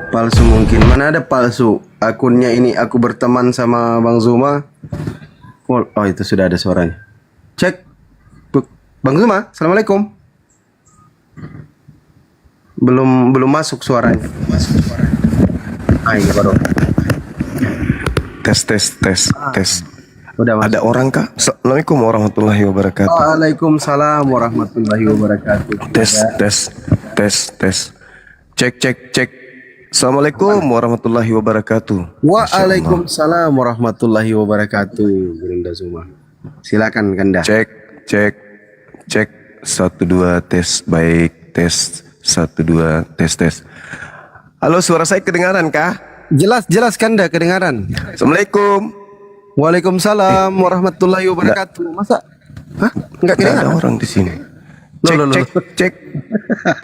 Palsu mungkin. Mana ada palsu? Akunnya ini aku berteman sama Bang Zuma. Oh, itu sudah ada suaranya. Cek. Bang Zuma, Assalamualaikum. Belum masuk suaranya. Ah, ini baru. Tes. Udah masuk. Ada orang kah? Assalamualaikum warahmatullahi wabarakatuh. Waalaikumsalam warahmatullahi wabarakatuh. Tes. Cek. Assalamualaikum warahmatullahi wabarakatuh. Waalaikumsalam warahmatullahi wabarakatuh. Bunda Zuma. Silakan Kanda. Cek. 1 2 tes. Baik, tes. 1 2 tes. Halo, suara saya kedengaran kah? Jelas Kanda kedengaran. Assalamualaikum. Waalaikumsalam warahmatullahi wabarakatuh. Masa? Hah? Enggak Ada kedengaran? orang di sini. Loh. Cek.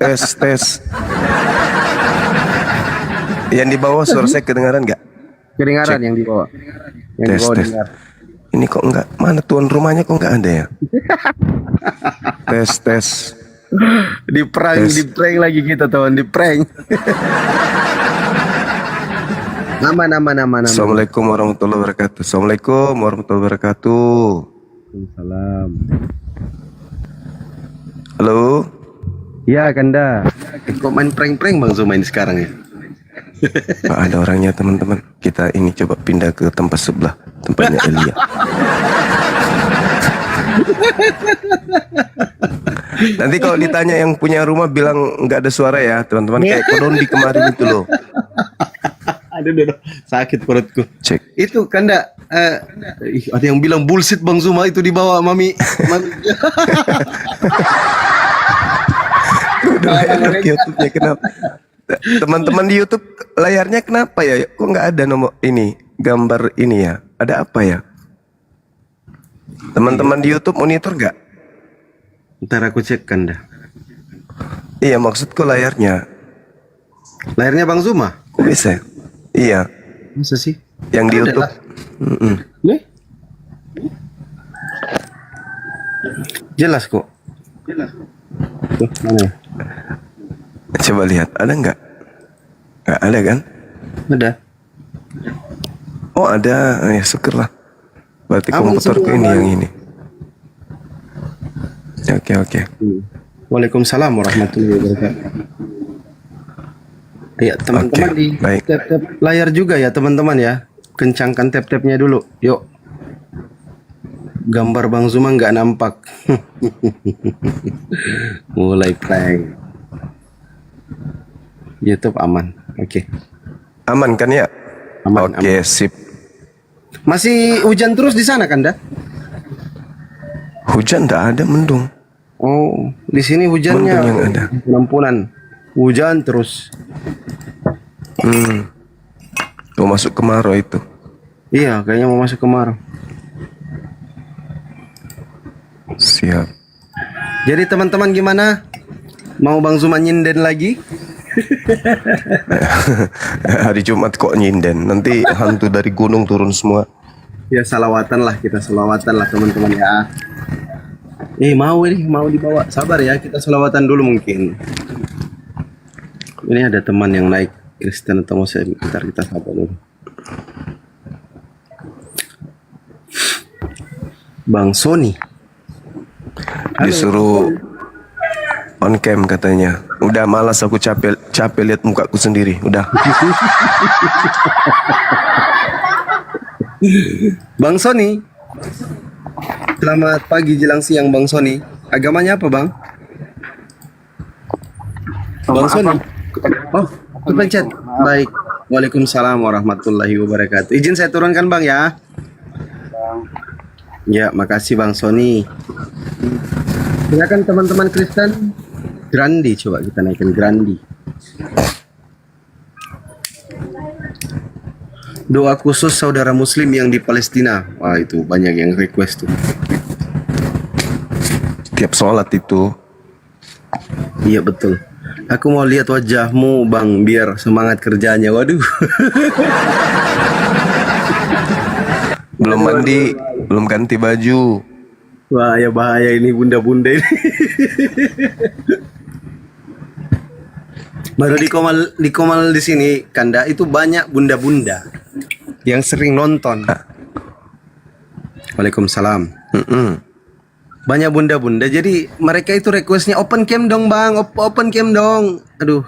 Tes. Yang di bawah suara saya kedengaran nggak? Kedengaran yang di bawah. Yang di bawah Tes. dengar. Ini kok nggak? Mana tuan rumahnya kok nggak ada ya? Tes. Di prank lagi kita teman, di prank. Nama. Assalamualaikum warahmatullahi wabarakatuh. Assalamualaikum warahmatullahi wabarakatuh. Salam. Halo. Ya Kanda. Kok main prank Bang Zuma ini sekarang ya? Pak, ada orangnya teman-teman. Kita ini coba pindah ke tempat sebelah, tempatnya Elia. Nanti kalau ditanya yang punya rumah bilang nggak ada suara ya teman-teman. Kayak Kodondi kemarin itu loh. Aduh, sakit perutku. Cek. Itu Kanda, ada yang bilang bullshit Bang Zuma itu dibawa Mami. YouTube-nya kenapa? Teman-teman di YouTube layarnya kenapa ya? Kok nggak ada nomor ini, gambar ini ya? Ada apa ya? Teman-teman di YouTube monitor nggak? Ntar aku cek Kanda. Iya, maksudku layarnya. Layarnya Bang Zuma? Kok bisa? Iya. Masa sih? Yang di Ada YouTube. lah. Nih? Jelas kok. Tuh, mana? Coba lihat, ada nggak? Nggak ada kan? Ada. Oh ada, ya syukurlah. Berarti Aman komputerku semua, ini aman. yang ini. Oke. Waalaikumsalam warahmatullahi wabarakatuh. Ya teman-teman Oke, di baik. tap layar juga ya teman-teman ya. Kencangkan tap-tapnya dulu. Yuk. Gambar Bang Zuma nggak nampak. Mulai prank. YouTube aman. Oke. Aman kan ya? Aman, Oke, sip. Masih hujan terus di sana Kanda? Hujan tak ada, mendung. Oh, di sini hujannya Mendung yang ada. penampunan. Hujan terus. Mau masuk kemarau itu. Iya, kayaknya mau masuk kemarau. Siap. Jadi teman-teman gimana? Mau Bang Zuma nyinden lagi? Hari Jumat kok nyinden. Nanti hantu dari gunung turun semua. Ya salawatan lah, kita salawatan lah teman-teman ya. Mau dibawa. Sabar ya, kita salawatan dulu mungkin. Ini ada teman yang naik Kristen atau Muslim. Ntar kita sabar dulu. Bang Sony. Disuruh on cam katanya. Udah malas aku, capek lihat mukaku sendiri. Udah. Bang Sony. Selamat pagi jelang siang Bang Sony. Agamanya apa Bang? Bang Sony. Oh, kepencet. Baik. Waalaikumsalam warahmatullahi wabarakatuh. Izin saya turunkan Bang ya. Ya, makasih Bang Sony. Silakan teman-teman Kristen. Grandi, coba kita naikkan Grandi. Doa khusus saudara muslim yang di Palestina. Wah, itu banyak yang request tuh. Tiap sholat itu. Iya betul. Aku mau lihat wajahmu Bang, biar semangat kerjanya. Waduh. Belum mandi, belum ganti baju. Bahaya ini bunda-bunda ini. Baru di Komal di sini, Kanda, itu banyak bunda-bunda yang sering nonton. Waalaikumsalam. Banyak bunda-bunda, jadi mereka itu requestnya open cam dong bang, open cam dong. Aduh,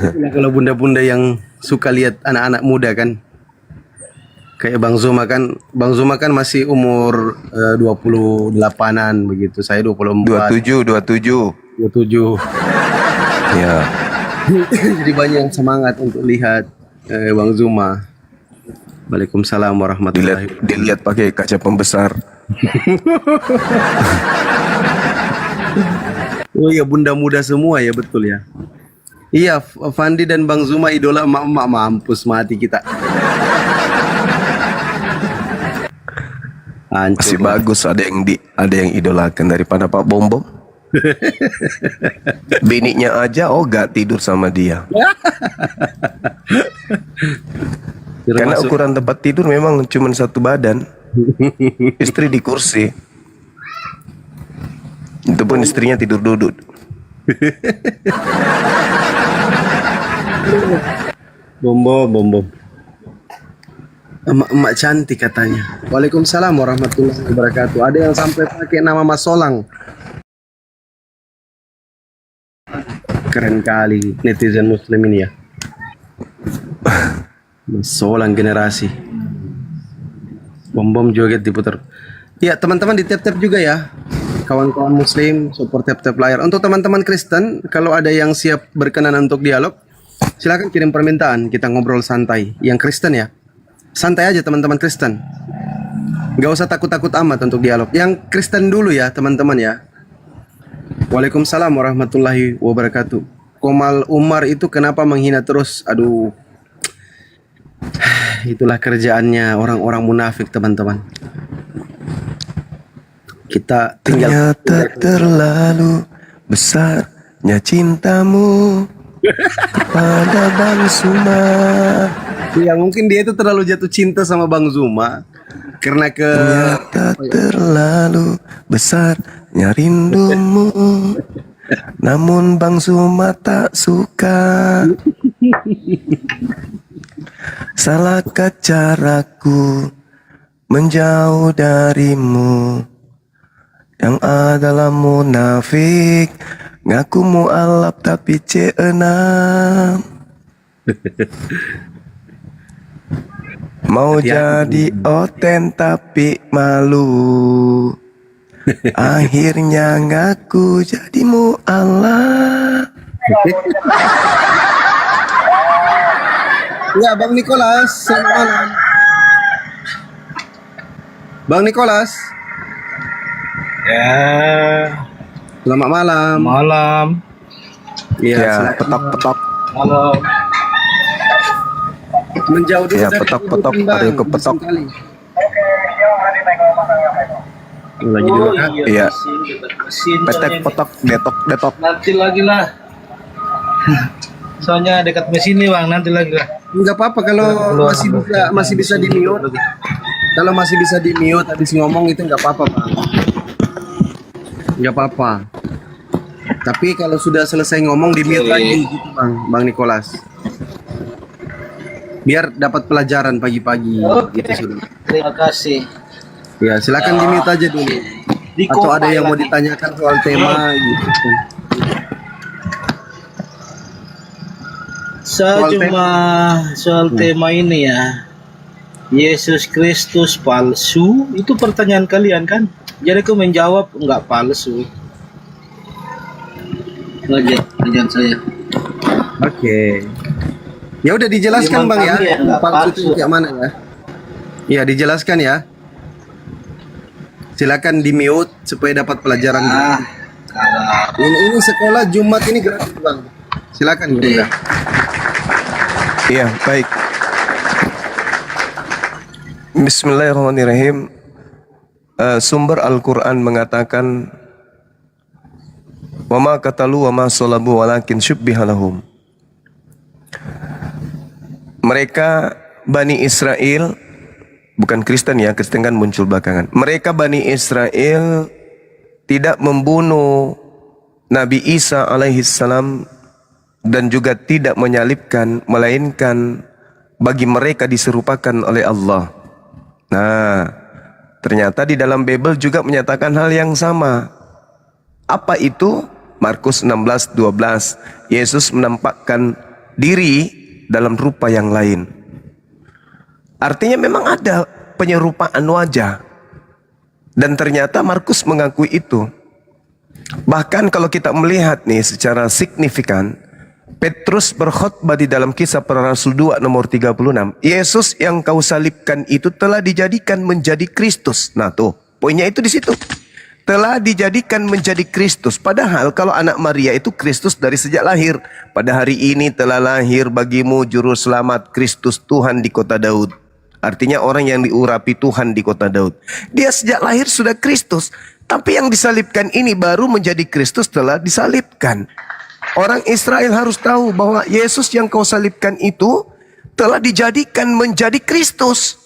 itulah kalau bunda-bunda yang suka lihat anak-anak muda kan. Kayak Bang Zuma kan masih umur 28-an begitu. Saya 24. 27. 27. Ya. Jadi banyak yang semangat untuk lihat Bang Zuma. Waalaikumsalam warahmatullahi wabarakatuh. Dilihat pakai kaca pembesar. Oh iya, bunda muda semua ya, betul ya. Iya, Fandi dan Bang Zuma idola emak-emak, mampus mati kita. Hancur. Masih bagus ada yang idolakan daripada Pak Bom Bom. Bininya aja gak tidur sama dia. Karena Termasuk- ukuran tempat tidur memang cuma satu badan. Istri di kursi. Itu pun istrinya tidur duduk. Bom. Emak cantik katanya. Waalaikumsalam warahmatullahi wabarakatuh. Ada yang sampai pakai nama Mas Solang. Keren kali netizen muslim ini ya. Mas Solang generasi. Bom joget diputar. Ya teman-teman di tap-tap juga ya. Kawan-kawan muslim support tap-tap layar. Untuk teman-teman Kristen, kalau ada yang siap berkenan untuk dialog, silakan kirim permintaan. Kita ngobrol santai. Yang Kristen ya. Santai aja teman-teman Kristen. Gak usah takut-takut amat untuk dialog. Yang Kristen dulu ya teman-teman ya. Waalaikumsalam warahmatullahi wabarakatuh. Komal Umar itu kenapa menghina terus? Aduh. Itulah kerjaannya orang-orang munafik teman-teman. Kita tinggal Ternyata terlalu besarnya cintamu pada Bang Zuma. ya mungkin dia itu terlalu jatuh cinta sama Bang Zuma karena Ternyata terlalu besarnya rindumu. Namun Bang Zuma tak suka. Salahkah caraku menjauh darimu? Yang adalah munafik, ngaku mualaf tapi C6. Mau jadi oten tapi malu. Akhirnya ngaku jadi mualaf. Ya Bang Nicholas, selamat malam. Bang Nicholas, Ya, selamat malam. malam. Iya, Ya, silakan. petok-petok. Malam. Menjauh dulu Ya, dari petok-petok, kehidupan, Bang. ada yang kepetok. Bising kali. Lagi di mana? Iya. Mesin, Petek, petok, detok, detok. nanti lagi lah. Soalnya dekat mesin nih bang, nanti lagi lah. Enggak apa-apa kalau masih bisa di mute. Kalau masih bisa di mute habis ngomong itu enggak apa-apa, Bang. Enggak apa-apa. Tapi kalau sudah selesai ngomong di mute lagi gitu, Bang Nicholas. Biar dapat pelajaran pagi-pagi gitu sudah. Terima kasih. Ya, silakan di mute aja dulu. Di Atau ada yang mau lagi. ditanyakan soal tema gitu kan. Saya Soal cuma soal tema ini ya. Yesus Kristus palsu, itu pertanyaan kalian kan? Jadi aku menjawab enggak palsu. Ajar saya. Oke. Ya udah dijelaskan Memang Bang ya. kami ya, nggak Palsu palsu. itu kayak mana ya? Ya dijelaskan ya. Silakan di mute supaya dapat pelajaran. Ah, Ini sekolah Jumat ini gratis Bang. Silakan Bunda. Iya, baik. Bismillahirrahmanirrahim. Sumber Al-Quran mengatakan, wa ma qatalu wa ma salabu walakin syubbiha lahum. Mereka Bani Israel, bukan Kristen ya, Kristen kan muncul belakangan. Mereka Bani Israel tidak membunuh Nabi Isa alaihissalam dan juga tidak menyalibkan, melainkan bagi mereka diserupakan oleh Allah. Nah, ternyata di dalam Bible juga menyatakan hal yang sama. Apa itu? Markus 16:12. Yesus menampakkan diri dalam rupa yang lain. Artinya memang ada penyerupaan wajah. Dan ternyata Markus mengakui itu. Bahkan kalau kita melihat nih secara signifikan, Petrus berkhotbah di dalam Kisah Para Rasul 2 nomor 36. Yesus yang kau salibkan itu telah dijadikan menjadi Kristus. Nah tuh, poinnya itu di situ. Telah dijadikan menjadi Kristus. Padahal kalau anak Maria itu Kristus dari sejak lahir. Pada hari ini telah lahir bagimu juru selamat Kristus Tuhan di kota Daud. Artinya orang yang diurapi Tuhan di kota Daud. Dia sejak lahir sudah Kristus. Tapi yang disalibkan ini baru menjadi Kristus telah disalibkan. Orang Israel harus tahu bahwa Yesus yang kau salibkan itu telah dijadikan menjadi Kristus.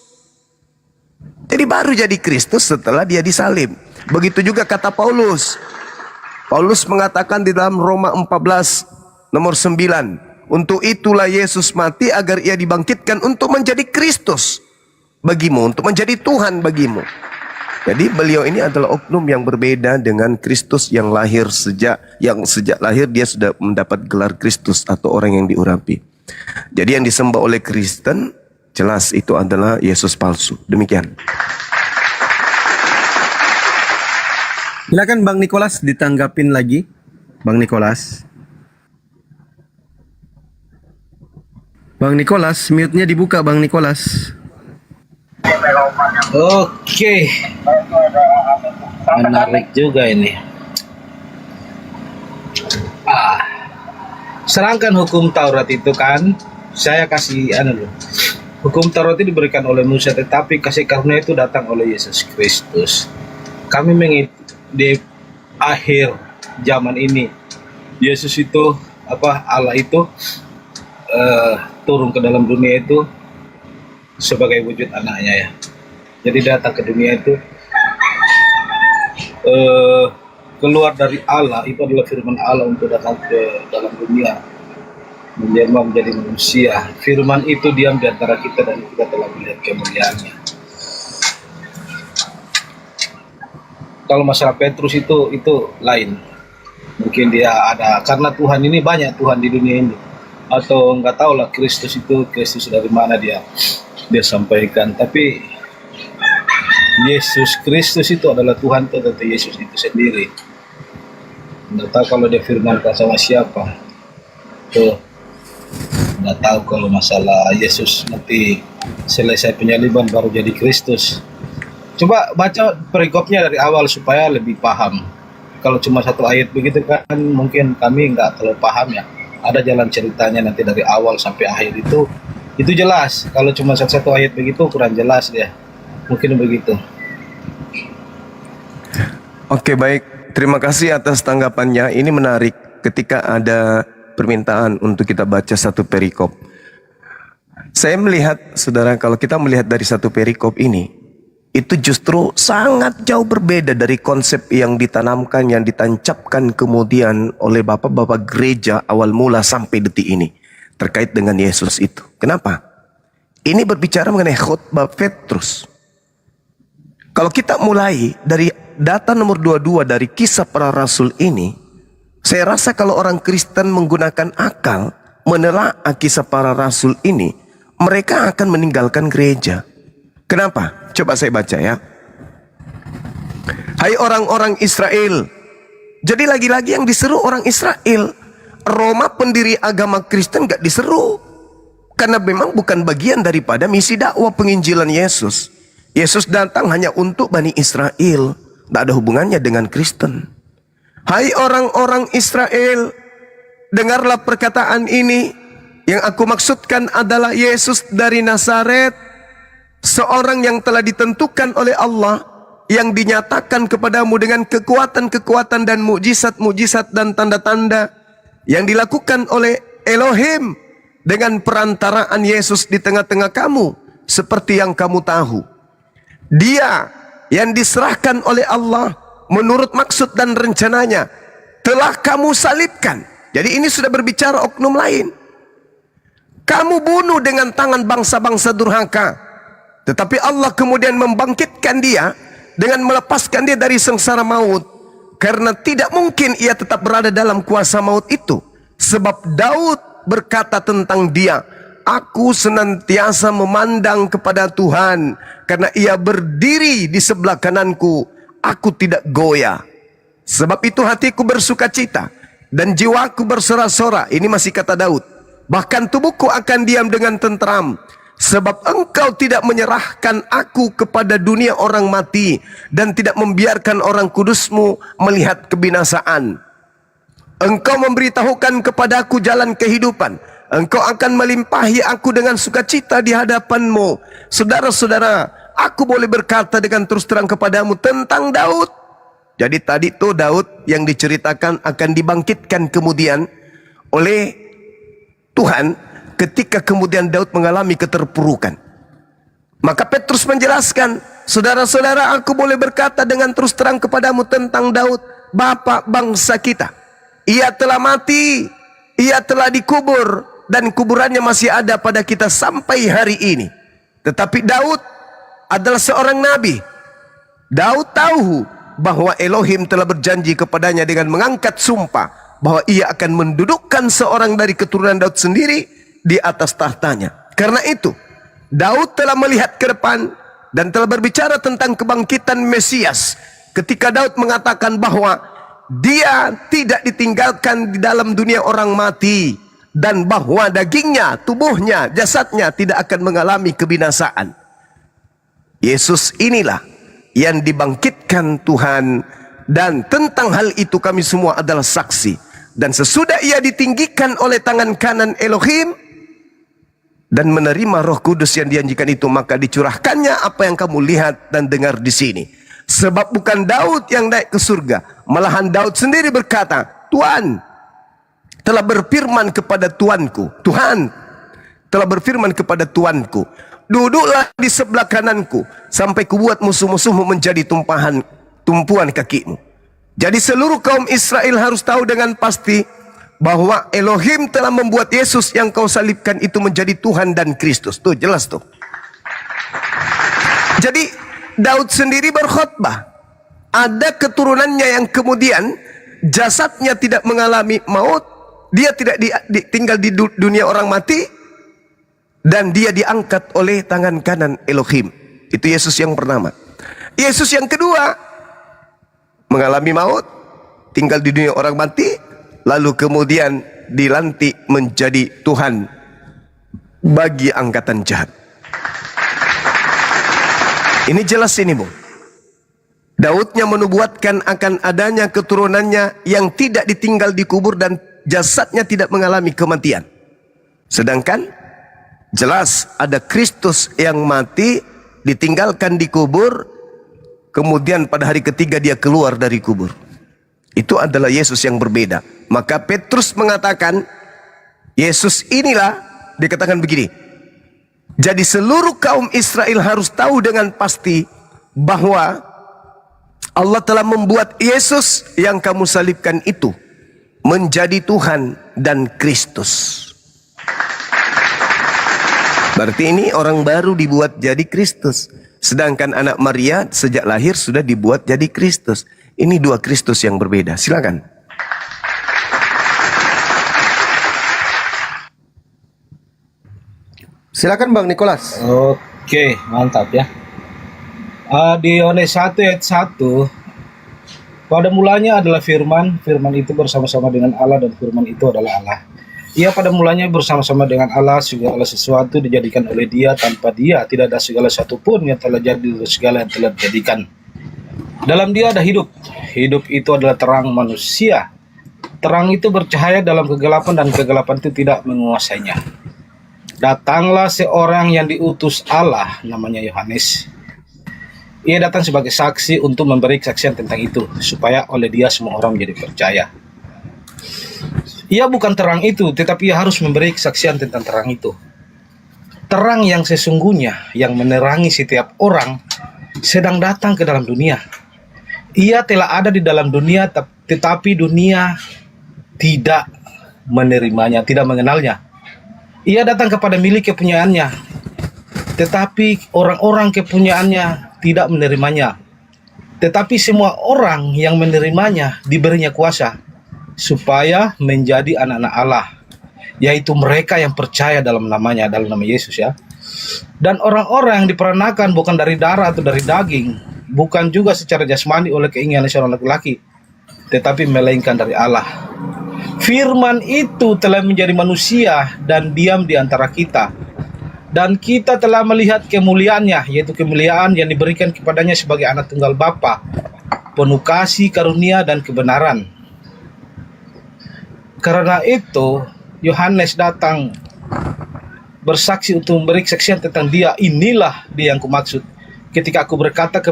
Jadi baru jadi Kristus setelah dia disalib. Begitu juga kata Paulus. Paulus mengatakan di dalam Roma 14 nomor 9. Untuk itulah Yesus mati agar ia dibangkitkan untuk menjadi Kristus bagimu. Untuk menjadi Tuhan bagimu. Jadi beliau ini adalah oknum yang berbeda dengan Kristus yang sejak lahir dia sudah mendapat gelar Kristus atau orang yang diurapi. Jadi yang disembah oleh Kristen jelas itu adalah Yesus palsu. Demikian. Silakan Bang Nicholas ditanggapin lagi. Bang Nicholas. Bang Nicholas, mute-nya dibuka Bang Nicholas. Oke. Menarik juga ini. Serangkan hukum Taurat itu kan, saya kasih loh. Hukum Taurat itu diberikan oleh Musa, tetapi kasih karunia itu datang oleh Yesus Kristus. Kami di akhir zaman ini, Yesus itu Allah itu turun ke dalam dunia itu sebagai wujud anaknya ya. Jadi datang ke dunia itu keluar dari Allah, itu adalah firman Allah untuk datang ke dalam dunia menjelma menjadi manusia. Firman itu diam di antara kita dan kita telah melihat kemuliaannya. Kalau masalah Petrus itu lain. Mungkin dia ada karena Tuhan ini banyak Tuhan di dunia ini. Atau nggak tahu lah Kristus dari mana dia sampaikan. Tapi Yesus Kristus itu adalah Tuhan atau Yesus itu sendiri. Nggak tahu kalau dia firmankan sama siapa. Tuh, nggak tahu kalau masalah Yesus nanti selesai penyaliban baru jadi Kristus. Coba baca perikopnya dari awal supaya lebih paham. Kalau cuma satu ayat begitu kan mungkin kami nggak terlalu paham ya. Ada jalan ceritanya nanti dari awal sampai akhir itu jelas. Kalau cuma satu ayat begitu kurang jelas dia. Mungkin begitu. Oke, baik. Terima kasih atas tanggapannya. Ini menarik ketika ada permintaan untuk kita baca satu perikop. Saya melihat, saudara, kalau kita melihat dari satu perikop ini, itu justru sangat jauh berbeda dari konsep yang ditanamkan, yang ditancapkan kemudian oleh bapak-bapak gereja awal mula sampai detik ini. Terkait dengan Yesus itu. Kenapa? Ini berbicara mengenai khotbah Petrus. Kalau kita mulai dari data nomor 22 dari Kisah Para Rasul ini, saya rasa kalau orang Kristen menggunakan akal menelaah Kisah Para Rasul ini, mereka akan meninggalkan gereja. Kenapa? Coba saya baca ya. Hai orang-orang Israel. Jadi lagi-lagi yang diseru orang Israel. Roma pendiri agama Kristen gak diseru. Karena memang bukan bagian daripada misi dakwah penginjilan Yesus. Yesus datang hanya untuk Bani Israel. Tidak ada hubungannya dengan Kristen. Hai orang-orang Israel, dengarlah perkataan ini. Yang aku maksudkan adalah Yesus dari Nazaret, seorang yang telah ditentukan oleh Allah, yang dinyatakan kepadamu dengan kekuatan-kekuatan dan mukjizat-mukjizat dan tanda-tanda yang dilakukan oleh Elohim dengan perantaraan Yesus di tengah-tengah kamu, seperti yang kamu tahu. Dia yang diserahkan oleh Allah menurut maksud dan rencananya telah kamu salibkan. Jadi ini sudah berbicara oknum lain. Kamu bunuh dengan tangan bangsa-bangsa durhaka, tetapi Allah kemudian membangkitkan dia dengan melepaskan dia dari sengsara maut, karena tidak mungkin ia tetap berada dalam kuasa maut itu. Sebab Daud berkata tentang dia, aku senantiasa memandang kepada Tuhan, karena ia berdiri di sebelah kananku, aku tidak goyah. Sebab itu hatiku bersukacita dan jiwaku bersorak-sorak. Ini masih kata Daud. Bahkan tubuhku akan diam dengan tenteram, sebab engkau tidak menyerahkan aku kepada dunia orang mati, dan tidak membiarkan orang kudusmu melihat kebinasaan. Engkau memberitahukan kepadaku jalan kehidupan. Engkau akan melimpahi aku dengan sukacita di hadapanmu. Saudara-saudara, aku boleh berkata dengan terus terang kepadamu tentang Daud. Jadi tadi tuh Daud yang diceritakan akan dibangkitkan kemudian oleh Tuhan ketika kemudian Daud mengalami keterpurukan. Maka Petrus menjelaskan, saudara-saudara, aku boleh berkata dengan terus terang kepadamu tentang Daud, bapa bangsa kita. Ia telah mati, ia telah dikubur, dan kuburannya masih ada pada kita sampai hari ini. Tetapi Daud adalah seorang nabi. Daud tahu bahwa Elohim telah berjanji kepadanya dengan mengangkat sumpah bahwa ia akan mendudukkan seorang dari keturunan Daud sendiri di atas tahtanya. Karena itu, Daud telah melihat ke depan dan telah berbicara tentang kebangkitan Mesias. Ketika Daud mengatakan bahwa dia tidak ditinggalkan di dalam dunia orang mati, dan bahwa dagingnya, tubuhnya, jasadnya tidak akan mengalami kebinasaan. Yesus inilah yang dibangkitkan Tuhan, dan tentang hal itu kami semua adalah saksi. Dan sesudah ia ditinggikan oleh tangan kanan Elohim dan menerima Roh Kudus yang dijanjikan itu, maka dicurahkannya apa yang kamu lihat dan dengar di sini. Sebab bukan Daud yang naik ke surga, malahan Daud sendiri berkata, Tuhan telah berfirman kepada Tuanku, Tuhan telah berfirman kepada Tuanku, duduklah di sebelah kananku sampai kubuat musuh-musuhmu menjadi tumpuan kakimu. Jadi seluruh kaum Israel harus tahu dengan pasti bahwa Elohim telah membuat Yesus yang kau salibkan itu menjadi Tuhan dan Kristus. Tuh jelas tuh. Jadi Daud sendiri berkhotbah, ada keturunannya yang kemudian jasadnya tidak mengalami maut, dia tidak tinggal di dunia orang mati, dan dia diangkat oleh tangan kanan Elohim. Itu Yesus yang pertama. Yesus yang kedua mengalami maut, tinggal di dunia orang mati, lalu kemudian dilantik menjadi Tuhan bagi angkatan jahat. Ini jelas ini, Bu. Daudnya menubuatkan akan adanya keturunannya yang tidak ditinggal di kubur dan jasadnya tidak mengalami kematian. Sedangkan jelas ada Kristus yang mati, ditinggalkan di kubur, kemudian pada hari ketiga dia keluar dari kubur. Itu adalah Yesus yang berbeda. Maka Petrus mengatakan, Yesus inilah, dikatakan begini, jadi seluruh kaum Israel harus tahu dengan pasti bahwa Allah telah membuat Yesus yang kamu salibkan itu menjadi Tuhan dan Kristus. Berarti ini orang baru dibuat jadi Kristus. Sedangkan anak Maria sejak lahir sudah dibuat jadi Kristus. Ini dua Kristus yang berbeda. Silakan. Silakan Bang Nikolas. Oke, mantap ya. Di Yohanes 1 ayat 1, pada mulanya adalah firman, firman itu bersama-sama dengan Allah dan firman itu adalah Allah. Ia pada mulanya bersama-sama dengan Allah, segala sesuatu dijadikan oleh Dia, tanpa Dia tidak ada segala sesuatu pun yang telah jadi, segala yang telah dijadikan. Dalam Dia ada hidup, hidup itu adalah terang manusia. Terang itu bercahaya dalam kegelapan dan kegelapan itu tidak menguasainya. Datanglah seorang yang diutus Allah, namanya Yohanes. Ia datang sebagai saksi untuk memberi kesaksian tentang itu, supaya oleh Dia semua orang menjadi percaya. Ia bukan terang itu, tetapi ia harus memberi kesaksian tentang terang itu. Terang yang sesungguhnya, yang menerangi setiap orang, sedang datang ke dalam dunia. Ia telah ada di dalam dunia, tetapi dunia tidak menerimanya, tidak mengenalnya. Ia datang kepada milik kepunyaannya, tetapi orang-orang kepunyaannya tidak menerimanya. Tetapi semua orang yang menerimanya diberinya kuasa supaya menjadi anak-anak Allah, yaitu mereka yang percaya dalam namanya, dalam nama Yesus ya. Dan orang-orang yang diperanakan bukan dari darah atau dari daging, bukan juga secara jasmani oleh keinginan seorang laki-laki, tetapi melainkan dari Allah. Firman itu telah menjadi manusia dan diam di antara kita. Dan kita telah melihat kemuliaannya, yaitu kemuliaan yang diberikan kepadanya sebagai anak tunggal Bapa, penuh kasih, karunia, dan kebenaran. Karena itu, Yohanes datang bersaksi untuk memberi kesaksian tentang dia. Inilah dia yang kumaksud ketika aku berkata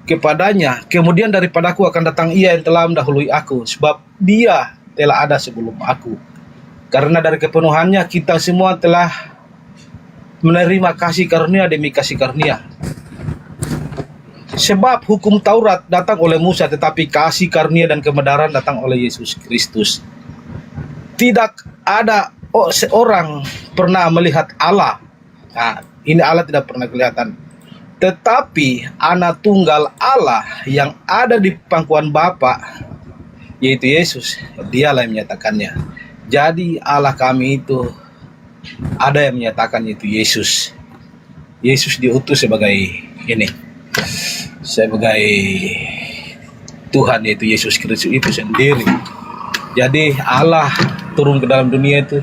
kepadanya, kemudian daripadaku akan datang ia yang telah mendahului aku, sebab dia telah ada sebelum aku. Karena dari kepenuhannya kita semua telah menerima kasih karunia demi kasih karunia. Sebab hukum Taurat datang oleh Musa, tetapi kasih karunia dan kebenaran datang oleh Yesus Kristus. Tidak ada seorang pernah melihat Allah. Nah, ini Allah tidak pernah kelihatan. Tetapi anak tunggal Allah yang ada di pangkuan Bapa, yaitu Yesus, dialah yang menyatakannya. Jadi Allah kami itu ada yang menyatakan, yaitu Yesus. Yesus diutus sebagai ini, sebagai Tuhan, yaitu Yesus Kristus itu sendiri. Jadi Allah turun ke dalam dunia itu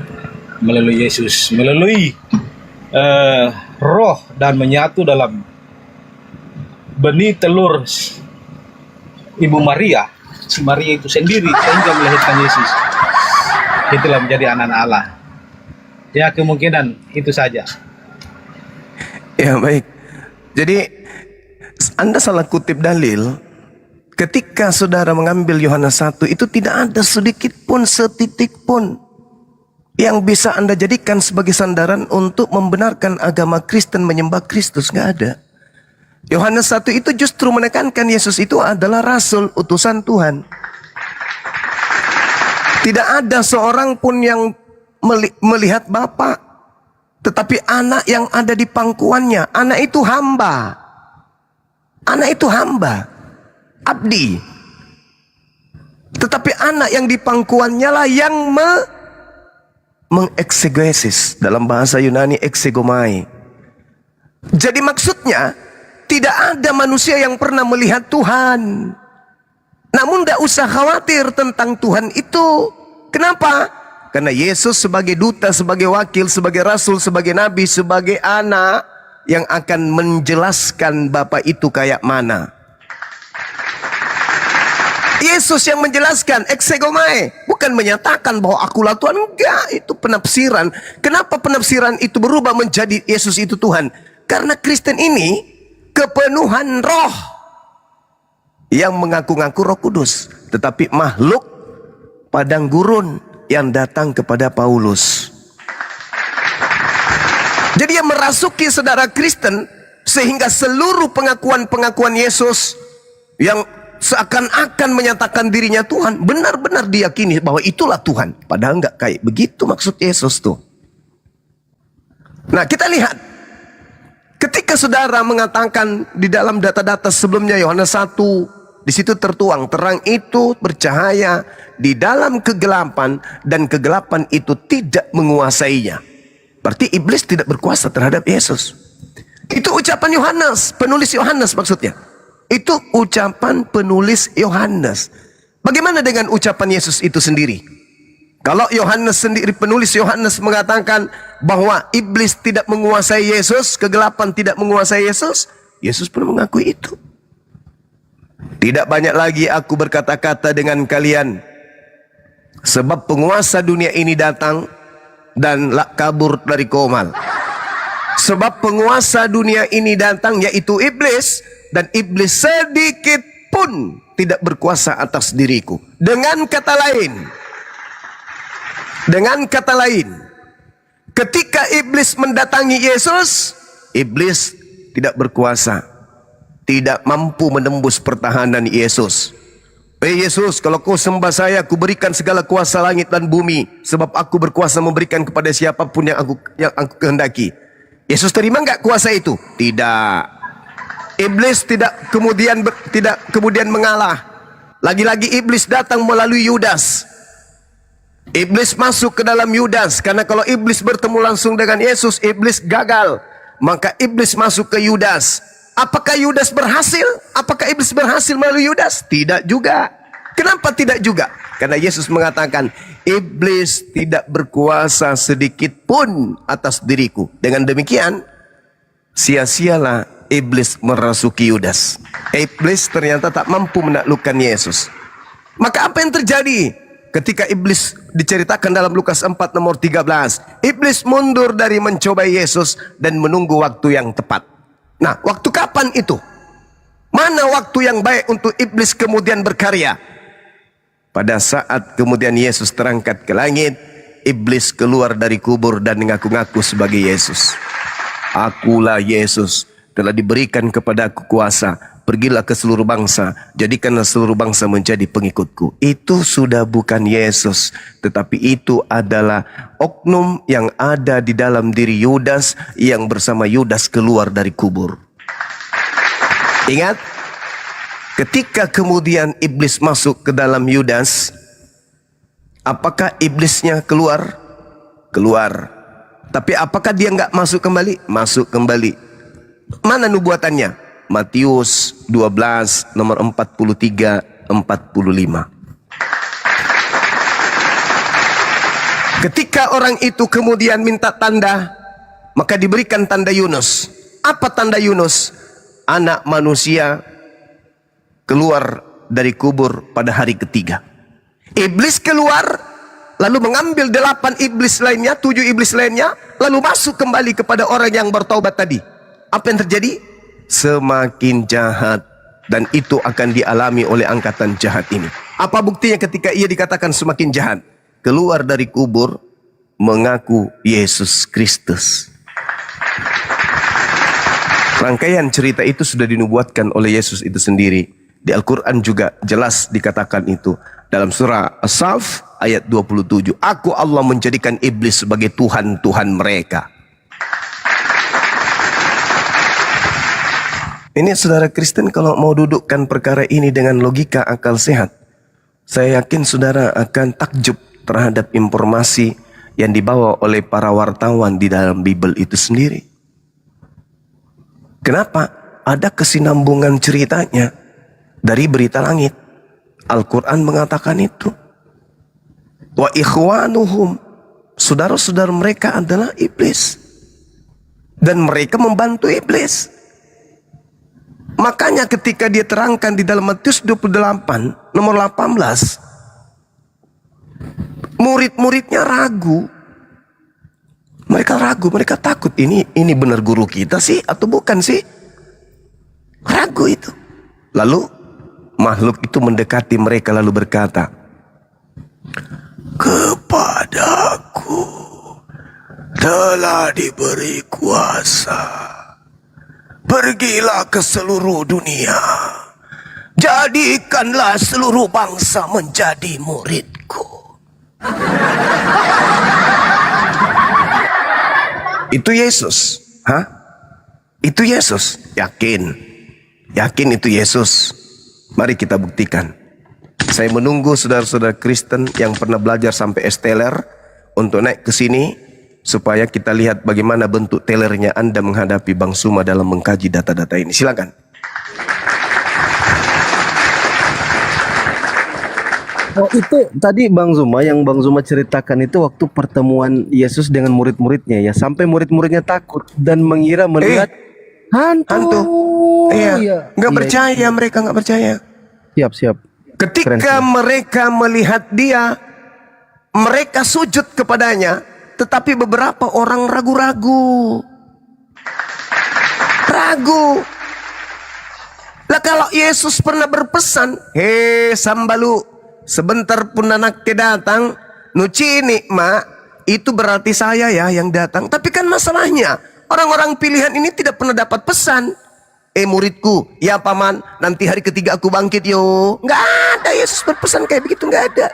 melalui Yesus, melalui roh, dan menyatu dalam benih telur Ibu Maria, si Maria itu sendiri, sehingga melahirkan Yesus. Itulah menjadi anak-anak Allah. Ya, kemungkinan itu saja. Ya, baik. Jadi Anda salah kutip dalil. Ketika saudara mengambil Yohanes 1 itu tidak ada sedikit pun, setitik pun yang bisa Anda jadikan sebagai sandaran untuk membenarkan agama Kristen menyembah Kristus. Nggak ada. Yohanes 1 itu justru menekankan Yesus itu adalah Rasul, utusan Tuhan. Tidak ada seorang pun yang melihat Bapa, tetapi anak yang ada di pangkuannya. Anak itu hamba. Anak itu hamba, abdi. Tetapi anak yang di pangkuannya lah yang mengeksegesis. Dalam bahasa Yunani, eksegomai. Jadi maksudnya, tidak ada manusia yang pernah melihat Tuhan. Namun tidak usah khawatir tentang Tuhan itu. Kenapa? Karena Yesus sebagai duta, sebagai wakil, sebagai rasul, sebagai nabi, sebagai anak yang akan menjelaskan Bapa itu kayak mana. Yesus yang menjelaskan, eksegomai, bukan menyatakan bahwa akulah Tuhan. Enggak, itu penafsiran. Kenapa penafsiran itu berubah menjadi Yesus itu Tuhan? Karena Kristen ini kepenuhan roh yang mengaku-ngaku Roh Kudus, tetapi makhluk padang gurun yang datang kepada Paulus. Jadi yang merasuki saudara Kristen, sehingga seluruh pengakuan-pengakuan Yesus yang seakan-akan menyatakan dirinya Tuhan, benar-benar diyakini bahwa itulah Tuhan. Padahal enggak kayak begitu maksud Yesus tuh. Nah, kita lihat ketika saudara mengatakan di dalam data-data sebelumnya Yohanes 1, di situ tertuang, terang itu bercahaya di dalam kegelapan dan kegelapan itu tidak menguasainya. Berarti iblis tidak berkuasa terhadap Yesus. Itu ucapan Yohanes, penulis Yohanes maksudnya. Itu ucapan penulis Yohanes. Bagaimana dengan ucapan Yesus itu sendiri? Kalau Yohanes sendiri, penulis Yohanes mengatakan bahwa iblis tidak menguasai Yesus, kegelapan tidak menguasai Yesus, Yesus pun mengakui itu. Tidak banyak lagi aku berkata-kata dengan kalian, sebab penguasa dunia ini datang dan kabur dari komal. Sebab penguasa dunia ini datang, yaitu iblis, dan iblis sedikit pun tidak berkuasa atas diriku. Dengan kata lain, ketika iblis mendatangi Yesus, iblis tidak berkuasa, tidak mampu menembus pertahanan Yesus. Yesus, kalau kau sembah saya, aku berikan segala kuasa langit dan bumi, sebab aku berkuasa memberikan kepada siapapun yang aku kehendaki. Yesus terima enggak kuasa itu? Tidak. Iblis tidak kemudian mengalah. Lagi-lagi iblis datang melalui Yudas. Iblis masuk ke dalam Yudas, karena kalau iblis bertemu langsung dengan Yesus, iblis gagal. Maka iblis masuk ke Yudas. Apakah Yudas berhasil? Apakah iblis berhasil melalui Yudas? Tidak juga. Kenapa tidak juga? Karena Yesus mengatakan, iblis tidak berkuasa sedikit pun atas diriku. Dengan demikian, sia-sialah iblis merasuki Yudas. Iblis ternyata tak mampu menaklukkan Yesus. Maka apa yang terjadi? Ketika iblis diceritakan dalam Lukas 4 nomor 13, iblis mundur dari mencobai Yesus dan menunggu waktu yang tepat. Nah, waktu kapan itu? Mana waktu yang baik untuk iblis kemudian berkarya? Pada saat kemudian Yesus terangkat ke langit, iblis keluar dari kubur dan mengaku-ngaku sebagai Yesus. Akulah Yesus, telah diberikan kepada aku kuasa. Pergilah ke seluruh bangsa, jadikanlah seluruh bangsa menjadi pengikutku. Itu sudah bukan Yesus, tetapi itu adalah oknum yang ada di dalam diri Yudas, yang bersama Yudas keluar dari kubur. Ingat, ketika kemudian iblis masuk ke dalam Yudas, apakah iblisnya keluar? Keluar. Tapi apakah dia enggak masuk kembali? Masuk kembali. Mana nubuatannya? Matius 12 nomor 43-45. Ketika orang itu kemudian minta tanda, maka diberikan tanda Yunus. Apa tanda Yunus? Anak manusia keluar dari kubur pada hari ketiga. Iblis keluar, lalu mengambil 8 iblis lainnya, 7 iblis lainnya, lalu masuk kembali kepada orang yang bertaubat tadi. Apa yang terjadi? Semakin jahat, dan itu akan dialami oleh angkatan jahat ini. Apa buktinya ketika ia dikatakan semakin jahat? Keluar dari kubur, mengaku Yesus Kristus. Rangkaian cerita itu sudah dinubuatkan oleh Yesus itu sendiri. Di Al-Quran juga jelas dikatakan itu. Dalam surah As-Saff ayat 27. Aku Allah menjadikan iblis sebagai Tuhan-Tuhan mereka. Ini saudara Kristen kalau mau dudukkan perkara ini dengan logika akal sehat, saya yakin saudara akan takjub terhadap informasi yang dibawa oleh para wartawan di dalam Bible itu sendiri. Kenapa? Ada kesinambungan ceritanya dari berita langit. Al-Quran mengatakan itu. Wa ikhwanuhum, saudara-saudara mereka adalah iblis. Dan mereka membantu iblis. Makanya ketika dia terangkan di dalam Matius 28 nomor 18, murid-muridnya ragu. Mereka ragu, mereka takut, ini benar guru kita sih atau bukan sih? Ragu itu. Lalu makhluk itu mendekati mereka lalu berkata, kepadaku telah diberi kuasa. Pergilah ke seluruh dunia, jadikanlah seluruh bangsa menjadi muridku. Itu Yesus. Hah? Itu Yesus. Yakin. Yakin itu Yesus. Mari kita buktikan. Saya menunggu saudara-saudara Kristen yang pernah belajar sampai S-Teller untuk naik ke sini, supaya kita lihat bagaimana bentuk tellernya Anda menghadapi Bang Suma dalam mengkaji data-data ini. Silakan. Oh, itu tadi Bang Zuma, yang Bang Zuma ceritakan itu waktu pertemuan Yesus dengan murid-muridnya ya, sampai murid-muridnya takut dan mengira melihat hantu. Iya. Nggak percaya, mereka nggak percaya. Siap. Ketika mereka melihat dia, mereka sujud kepadanya. Tetapi beberapa orang ragu-ragu. Lah kalau Yesus pernah berpesan, hei sambalu, sebentar pun anaknya datang, nucini mak, itu berarti saya ya yang datang. Tapi kan masalahnya, orang-orang pilihan ini tidak pernah dapat pesan. muridku, ya paman, nanti hari ketiga aku bangkit yo. Nggak ada Yesus berpesan kayak begitu, nggak ada.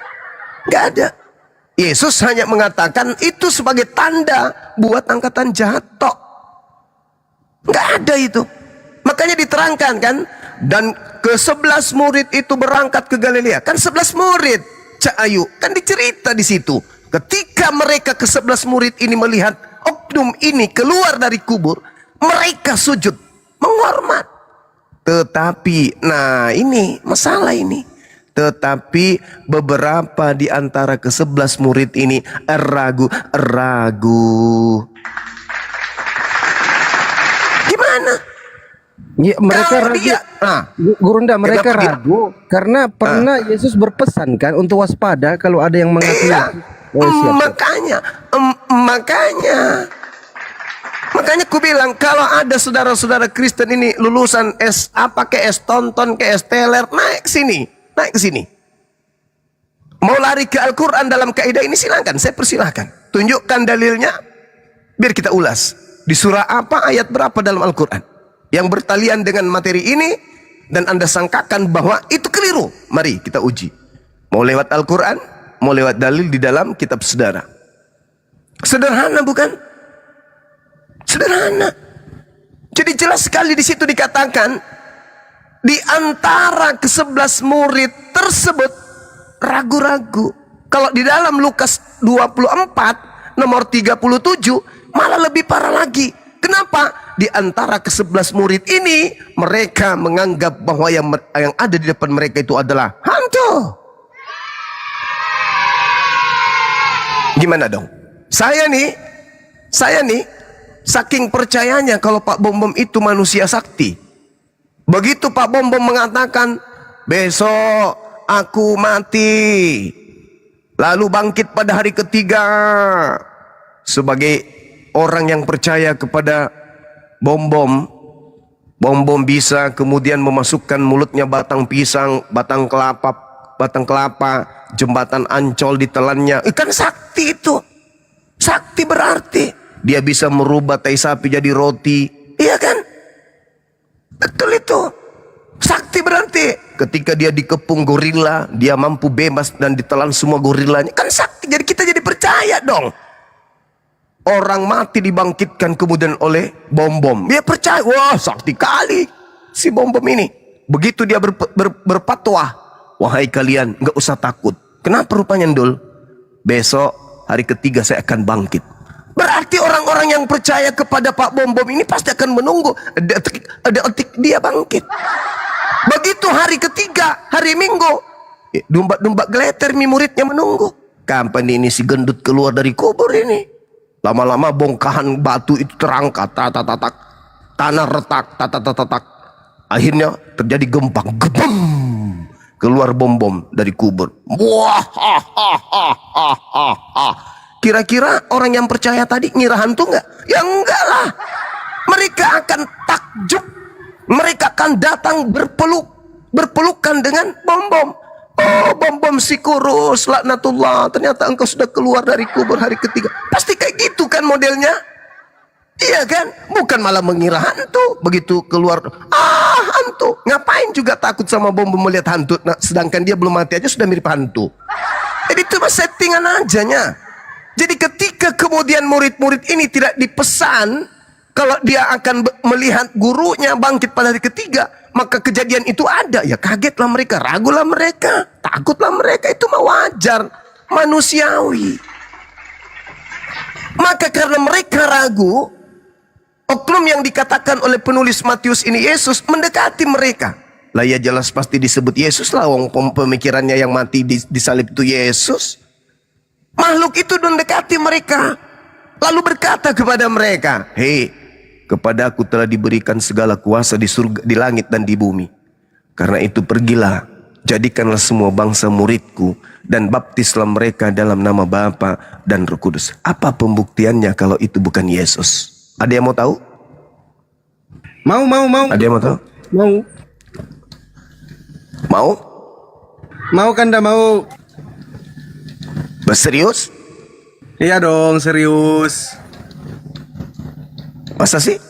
Nggak ada. Yesus hanya mengatakan itu sebagai tanda buat angkatan jahat tok. Nggak ada itu. Makanya diterangkan kan, dan ke-11 murid itu berangkat ke Galilea. Kan 11 murid, Cak Ayu, kan dicerita di situ. Ketika mereka ke-11 murid ini melihat oknum ini keluar dari kubur, mereka sujud menghormat. Tetapi, nah ini masalah ini. Tetapi beberapa di antara ke-11 murid ini ragu. Gimana? Ya, mereka Kalau ragu. dia- Nah, Gurunda, mereka kenapa dia- ragu karena pernah Yesus berpesan kan untuk waspada kalau ada yang mengaku. iya. Oh, siap. Makanya ku bilang kalau ada saudara-saudara Kristen ini lulusan SA pakai S tonton ke S teler, naik ke sini. Mau lari ke Al-Quran dalam kaidah ini silakan, saya persilahkan. Tunjukkan dalilnya, biar kita ulas. Di surah apa, ayat berapa dalam Al-Quran yang bertalian dengan materi ini, dan Anda sangkakan bahwa itu keliru. Mari kita uji. Mau lewat Al-Quran, mau lewat dalil di dalam kitab saudara. Sederhana bukan? Sederhana. Jadi jelas sekali di situ dikatakan, di antara ke-11 murid tersebut ragu-ragu. Kalau di dalam Lukas 24 nomor 37 malah lebih parah lagi. Kenapa? Di antara ke-11 murid ini mereka menganggap bahwa yang ada di depan mereka itu adalah hantu. Gimana dong? Saya nih saking percayanya kalau Pak Bom Bom itu manusia sakti. Begitu Pak Bom Bom mengatakan, besok aku mati, lalu bangkit pada hari ketiga. Sebagai orang yang percaya kepada Bom Bom, Bom Bom bisa kemudian memasukkan mulutnya batang pisang, batang kelapa, jembatan Ancol ditelannya. Ikan sakti itu. Sakti berarti dia bisa merubah tai sapi jadi roti. Iya kan? Betul itu. Sakti berarti ketika dia dikepung gorila, dia mampu bebas dan ditelan semua gorilanya. Kan sakti. Jadi kita jadi percaya dong. Orang mati dibangkitkan kemudian oleh Bom Bom. Dia percaya, wah sakti kali si Bom Bom ini. Begitu dia berpatwah, wahai kalian nggak usah takut. Kenapa rupanya Ndul? Besok hari ketiga saya akan bangkit. Berarti orang-orang yang percaya kepada Pak Bom Bom ini pasti akan menunggu detik dia bangkit. Begitu hari ketiga, hari Minggu, domba geleter muridnya menunggu. Kapan ini si gendut keluar dari kubur ini? Lama-lama bongkahan batu itu terangkat, tatak, tanah retak, tatak. Akhirnya terjadi gempa, gebem. Keluar Bom Bom dari kubur. Wah, kira-kira orang yang percaya tadi ngira hantu nggak? Ya enggak lah. Mereka akan takjub. Mereka akan datang berpelukan dengan Bom Bom. Oh, Bom Bom si kurus, laknatullah. Ternyata engkau sudah keluar dari kubur hari ketiga. Pasti kayak gitu kan modelnya? Iya kan? Bukan malah mengira hantu. Begitu keluar, hantu. Ngapain juga takut sama Bom Bom melihat hantu? Nah, sedangkan dia belum mati aja sudah mirip hantu. Jadi itu mah settingan ajanya. Jadi ketika kemudian murid-murid ini tidak dipesan kalau dia akan melihat gurunya bangkit pada hari ketiga, maka kejadian itu ada. Ya kagetlah mereka, ragulah mereka, takutlah mereka. Itu mah wajar, manusiawi. Maka karena mereka ragu, oknum yang dikatakan oleh penulis Matius ini Yesus mendekati mereka. Lah ya jelas pasti disebut Yesus lah, wong pemikirannya yang mati di salib itu Yesus. Makhluk itu mendekati mereka, lalu berkata kepada mereka, hei, kepadaku telah diberikan segala kuasa di surga, di langit dan di bumi. Karena itu pergilah, jadikanlah semua bangsa muridku, dan baptislah mereka dalam nama Bapa dan Roh Kudus. Apa pembuktiannya kalau itu bukan Yesus? Ada yang mau tahu? Mau. Ada yang mau tahu? Mau. Mau? Mau kan dah mau. Serius? Iya dong, serius. Masa sih?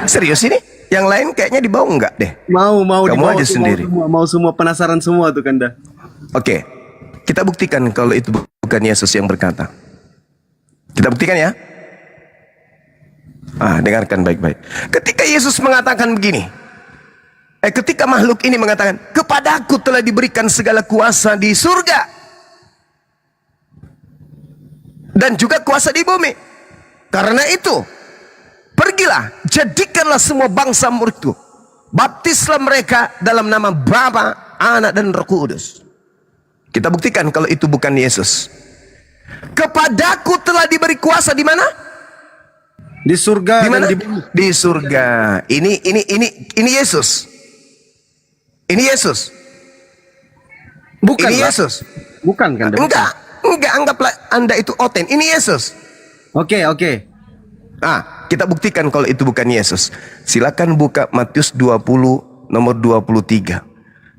Serius ini? Yang lain kayaknya dibawa enggak deh? Mau Kamu dibawa aja tuh, sendiri. mau semua penasaran semua tuh Kanda. Oke, kita buktikan kalau itu bukan Yesus yang berkata. Kita buktikan ya. Dengarkan baik-baik. Ketika Yesus mengatakan begini, ketika makhluk ini mengatakan, kepadaku telah diberikan segala kuasa di surga dan juga kuasa di bumi. Karena itu, pergilah, jadikanlah semua bangsa muridku. Baptislah mereka dalam nama Bapa, Anak, dan Roh Kudus. Kita buktikan kalau itu bukan Yesus. Kepadaku telah diberi kuasa di mana? Di surga Di mana? dan di bumi. Di surga. Ini Yesus. Ini Yesus. Bukan Ini lah. Yesus. Bukan Kanda. Enggak, anggaplah Anda itu oten. Ini Yesus. Oke. Kita buktikan kalau itu bukan Yesus. Silakan buka Matius 20 nomor 23.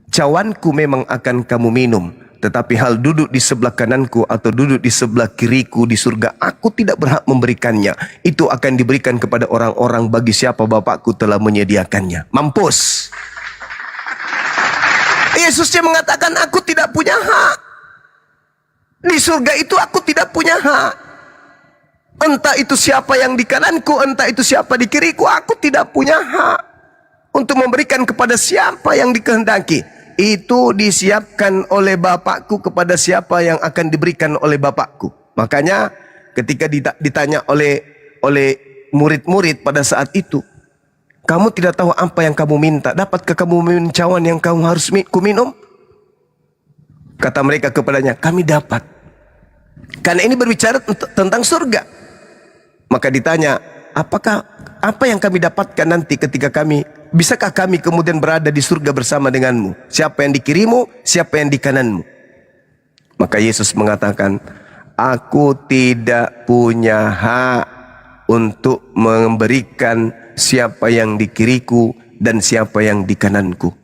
Cawanku memang akan kamu minum, tetapi hal duduk di sebelah kananku atau duduk di sebelah kiriku di surga, aku tidak berhak memberikannya. Itu akan diberikan kepada orang-orang bagi siapa Bapakku telah menyediakannya. Mampus. Yesusnya mengatakan aku tidak punya hak. Di surga itu aku tidak punya hak. Entah itu siapa yang di kananku, entah itu siapa di kiriku, aku tidak punya hak untuk memberikan kepada siapa yang dikehendaki. Itu disiapkan oleh Bapakku kepada siapa yang akan diberikan oleh Bapakku. Makanya ketika ditanya oleh murid-murid pada saat itu, kamu tidak tahu apa yang kamu minta, dapatkah kamu minum cawan yang kamu harus minum? Kata mereka kepadanya, kami dapat. Karena ini berbicara tentang surga. Maka ditanya, apa yang kami dapatkan nanti ketika bisakah kami kemudian berada di surga bersama denganmu? Siapa yang di kirimu, siapa yang di kananmu? Maka Yesus mengatakan, aku tidak punya hak untuk memberikan siapa yang di kiriku dan siapa yang di kananku.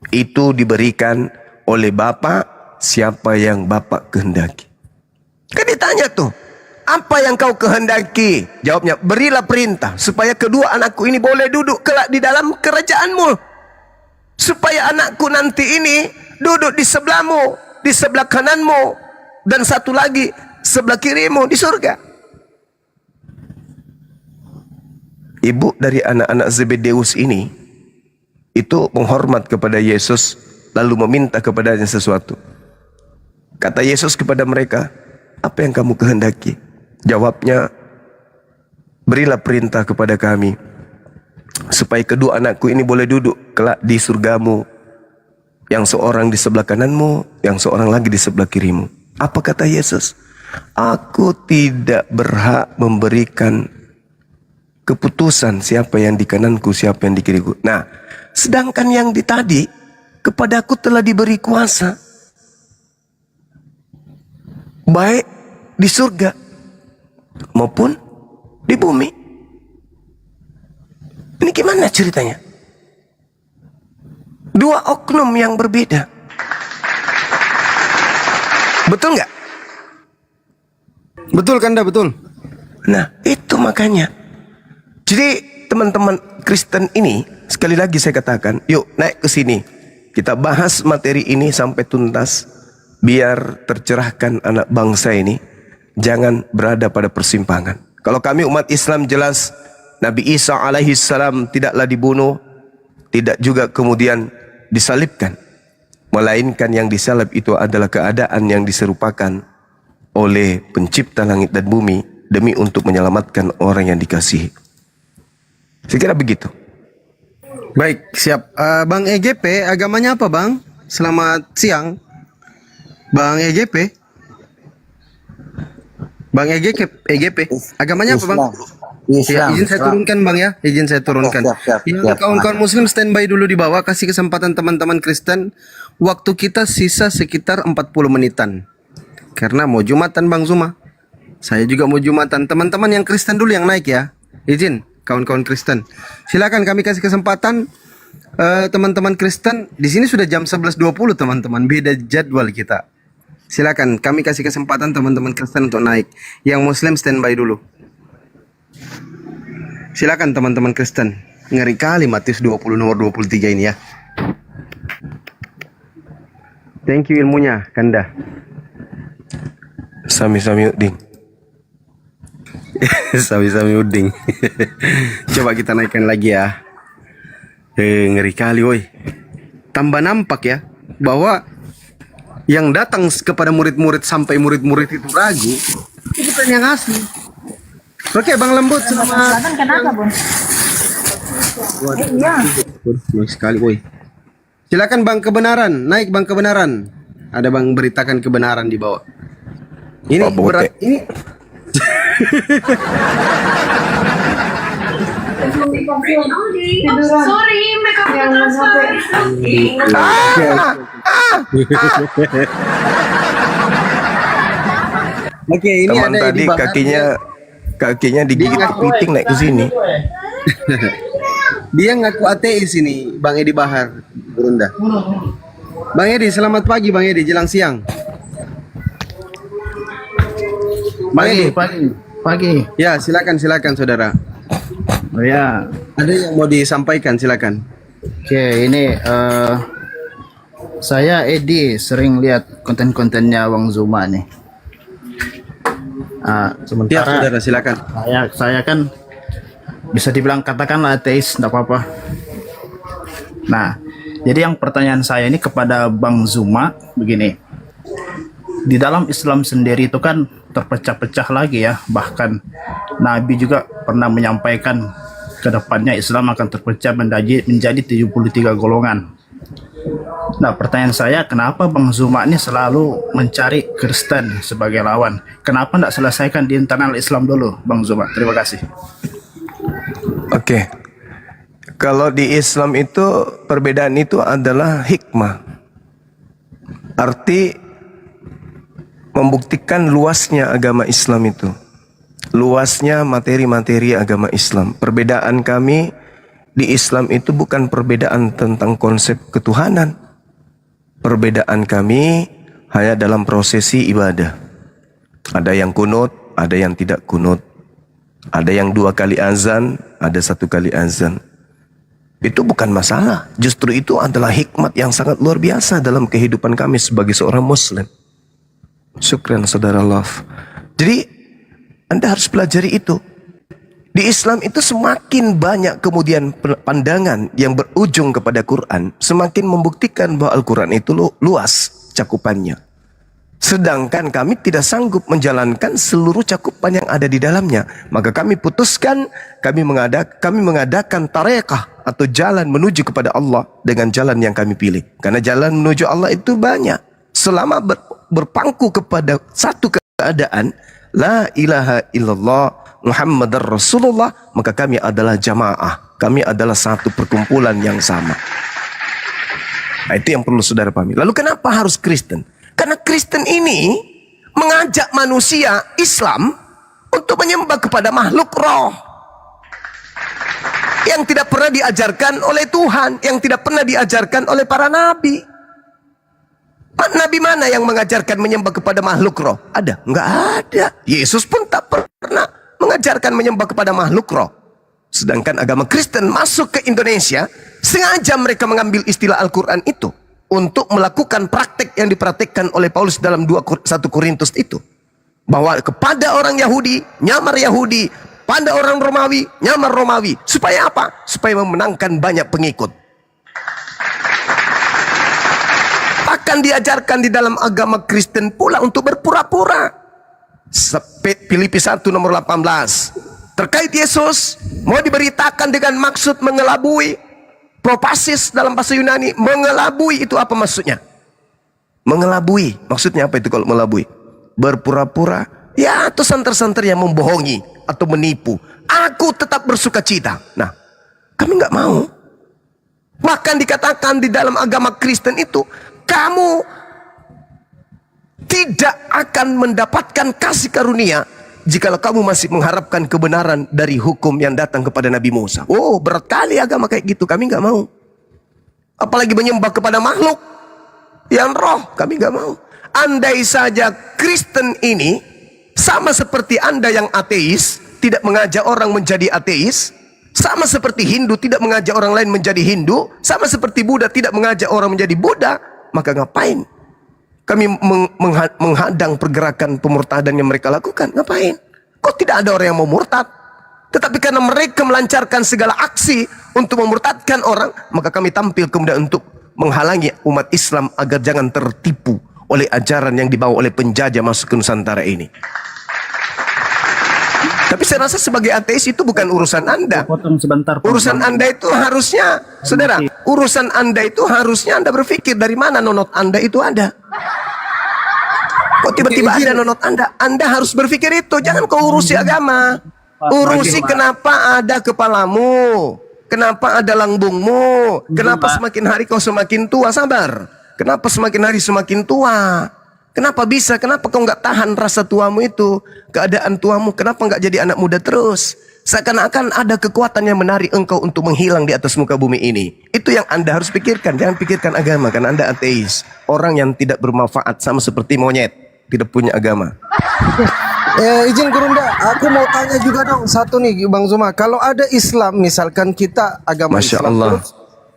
Itu diberikan oleh Bapa, siapa yang Bapa kehendaki. Kan ditanya tuh, apa yang kau kehendaki? Jawabnya, berilah perintah supaya kedua anakku ini boleh duduk kelak di dalam kerajaanmu. Supaya anakku nanti ini duduk di sebelahmu, di sebelah kananmu, dan satu lagi sebelah kirimu di surga. Ibu dari anak-anak Zebedeus ini itu menghormat kepada Yesus, lalu meminta kepadanya sesuatu. Kata Yesus kepada mereka, apa yang kamu kehendaki? Jawabnya, berilah perintah kepada kami supaya kedua anakku ini boleh duduk kelak di surgamu, yang seorang di sebelah kananmu, yang seorang lagi di sebelah kirimu. Apa kata Yesus? Aku tidak berhak memberikan keputusan siapa yang di kananku, siapa yang di kiriku. Nah, sedangkan yang di tadi, kepadaku telah diberi kuasa, baik di surga maupun di bumi. Ini gimana ceritanya? Dua oknum yang berbeda. Betul nggak? Betul Kanda, betul. Nah, itu makanya. Jadi teman-teman Kristen ini, sekali lagi saya katakan, yuk naik ke sini. Kita bahas materi ini sampai tuntas, biar tercerahkan anak bangsa ini. Jangan berada pada persimpangan. Kalau kami umat Islam jelas Nabi Isa alaihissalam tidaklah dibunuh, tidak juga kemudian disalibkan, melainkan yang disalib itu adalah keadaan yang diserupakan oleh pencipta langit dan bumi demi untuk menyelamatkan orang yang dikasihi. Saya kira begitu. Baik, siap. Bang EGP, agamanya apa Bang? Selamat siang. Bang EGP. Bang EGP, agamanya apa Bang? Ya, izin saya turunkan Bang ya, izin saya turunkan. Siap. Kawan-kawan Muslim standby dulu di bawah, kasih kesempatan teman-teman Kristen. Waktu kita sisa sekitar 40 menitan. Karena mau Jumatan Bang Zuma. Saya juga mau Jumatan. Teman-teman yang Kristen dulu yang naik ya. Izin kawan-kawan Kristen. Silakan kami kasih kesempatan teman-teman Kristen. Di sini sudah jam 11.20 teman-teman, beda jadwal kita. Silakan, kami kasih kesempatan teman-teman Kristen untuk naik. Yang Muslim standby dulu. Silakan teman-teman Kristen. Ngeri kali Matius 20 nomor 23 ini ya. Thank you ilmunya, Kanda. Sami-sami uding. Sami-sami uding. Coba kita naikkan lagi ya. Ngeri kali woi. Tambah nampak ya bahwa yang datang kepada murid-murid sampai murid-murid itu ragu, itu bukan yang asli. Oke, Bang Lembut, selamat. Kenapa, Bun? Iya. Bagus sekali, woi. Silakan Bang Kebenaran, naik Bang Kebenaran. Ada Bang beritakan kebenaran di bawah. Ini Oh, berat, ini Sorry, make up transfer. Oke, ini Teman ada tadi Edi Bahar. kakinya digigit kepiting naik ke sini. Dia ngaku ateis ini, Bang Edi Bahar, Burunda. Bang Edi, selamat pagi Bang Edi, jelang siang. Bang Edi, Pagi. ya silakan saudara. Oh ya, Ada yang mau disampaikan, silakan. oke ini saya Edi sering lihat konten-kontennya Bang Zuma nih. Ya Sementara saudara, silakan. saya kan bisa dibilang katakanlah ateis, enggak apa-apa. Nah, jadi yang pertanyaan saya ini kepada Bang Zuma begini. Di dalam Islam sendiri itu kan terpecah-pecah lagi ya. Bahkan Nabi juga pernah menyampaikan ke depannya Islam akan terpecah menjadi 73 golongan. Nah, pertanyaan saya, kenapa Bang Zuma ini selalu mencari Kristen sebagai lawan? Kenapa tidak selesaikan di internal Islam dulu, Bang Zuma? Terima kasih. Oke. Kalau di Islam itu perbedaan itu adalah hikmah. Arti membuktikan luasnya agama Islam itu. Luasnya materi-materi agama Islam. Perbedaan kami di Islam itu bukan perbedaan tentang konsep ketuhanan. Perbedaan kami hanya dalam prosesi ibadah. Ada yang kunut, ada yang tidak kunut. Ada yang 2 kali azan, ada 1 kali azan. Itu bukan masalah. Justru itu adalah hikmat yang sangat luar biasa dalam kehidupan kami sebagai seorang Muslim. Syukran saudara love. Jadi Anda harus pelajari itu. Di Islam itu semakin banyak kemudian pandangan yang berujung kepada Quran, semakin membuktikan bahwa Al-Quran itu luas cakupannya. Sedangkan kami tidak sanggup menjalankan seluruh cakupan yang ada di dalamnya. Maka kami putuskan, kami mengadakan tarekah atau jalan menuju kepada Allah dengan jalan yang kami pilih. Karena jalan menuju Allah itu banyak. Selama berpangku kepada satu keadaan, la ilaha illallah Muhammadar Rasulullah, maka kami adalah jamaah. Kami adalah satu perkumpulan yang sama. Nah, itu yang perlu saudara pahami. Lalu kenapa harus Kristen? Karena Kristen ini mengajak manusia Islam untuk menyembah kepada makhluk roh yang tidak pernah diajarkan oleh Tuhan, yang tidak pernah diajarkan oleh para nabi. Nabi mana yang mengajarkan menyembah kepada makhluk roh? Ada? Enggak ada. Yesus pun tak pernah mengajarkan menyembah kepada makhluk roh. Sedangkan agama Kristen masuk ke Indonesia, sengaja mereka mengambil istilah Al-Quran itu untuk melakukan praktek yang dipraktekkan oleh Paulus dalam 1 Korintus itu. Bahwa kepada orang Yahudi, nyamar Yahudi. Pada orang Romawi, nyamar Romawi. Supaya apa? Supaya memenangkan banyak pengikut. Akan diajarkan di dalam agama Kristen pula untuk berpura-pura. Filipi 1 nomor 18. Terkait Yesus, mau diberitakan dengan maksud mengelabui. Propasis dalam bahasa Yunani, mengelabui itu apa maksudnya? Mengelabui, maksudnya apa itu kalau melabui? Berpura-pura, ya atau santer-santer yang membohongi atau menipu. Aku tetap bersuka cita. Nah, kami nggak mau. Bahkan dikatakan di dalam agama Kristen itu, kamu tidak akan mendapatkan kasih karunia jikalau kamu masih mengharapkan kebenaran dari hukum yang datang kepada Nabi Musa. Oh, berat kali agama kayak gitu. Kami nggak mau. Apalagi menyembah kepada makhluk yang roh. Kami nggak mau. andai saja Kristen ini sama seperti Anda yang ateis, tidak mengajak orang menjadi ateis, sama seperti Hindu tidak mengajak orang lain menjadi Hindu, sama seperti Buddha tidak mengajak orang menjadi Buddha, maka ngapain kami menghadang pergerakan pemurtadan yang mereka lakukan? Ngapain? Kok tidak ada orang yang mau murtad? Tetapi karena mereka melancarkan segala aksi untuk memurtadkan orang, maka kami tampil kemudian untuk menghalangi umat Islam agar jangan tertipu oleh ajaran yang dibawa oleh penjajah masuk ke Nusantara ini. Tapi saya rasa sebagai ateis itu bukan urusan Anda. Potong sebentar. Urusan Anda itu harusnya, saudara, urusan Anda itu harusnya Anda berpikir dari mana nonot Anda itu ada. Kok tiba-tiba ada nonot Anda? Anda harus berpikir itu. Jangan kau urusi agama. Urusi kenapa ada kepalamu. Kenapa ada langbungmu. Kenapa semakin hari kau semakin tua. Sabar. Kenapa semakin hari semakin tua. Kenapa bisa? Kenapa kau nggak tahan rasa tuamu itu? Keadaan tuamu. Kenapa nggak jadi anak muda terus? Seakan-akan ada kekuatan yang menarik engkau untuk menghilang di atas muka bumi ini. Itu yang Anda harus pikirkan. Jangan pikirkan agama. Karena Anda ateis. Orang yang tidak bermanfaat sama seperti monyet. Tidak punya agama. Izin Kurunda, aku mau tanya juga dong satu nih Bang Zuma. Kalau ada Islam, misalkan kita agama Masya Islam, Allah.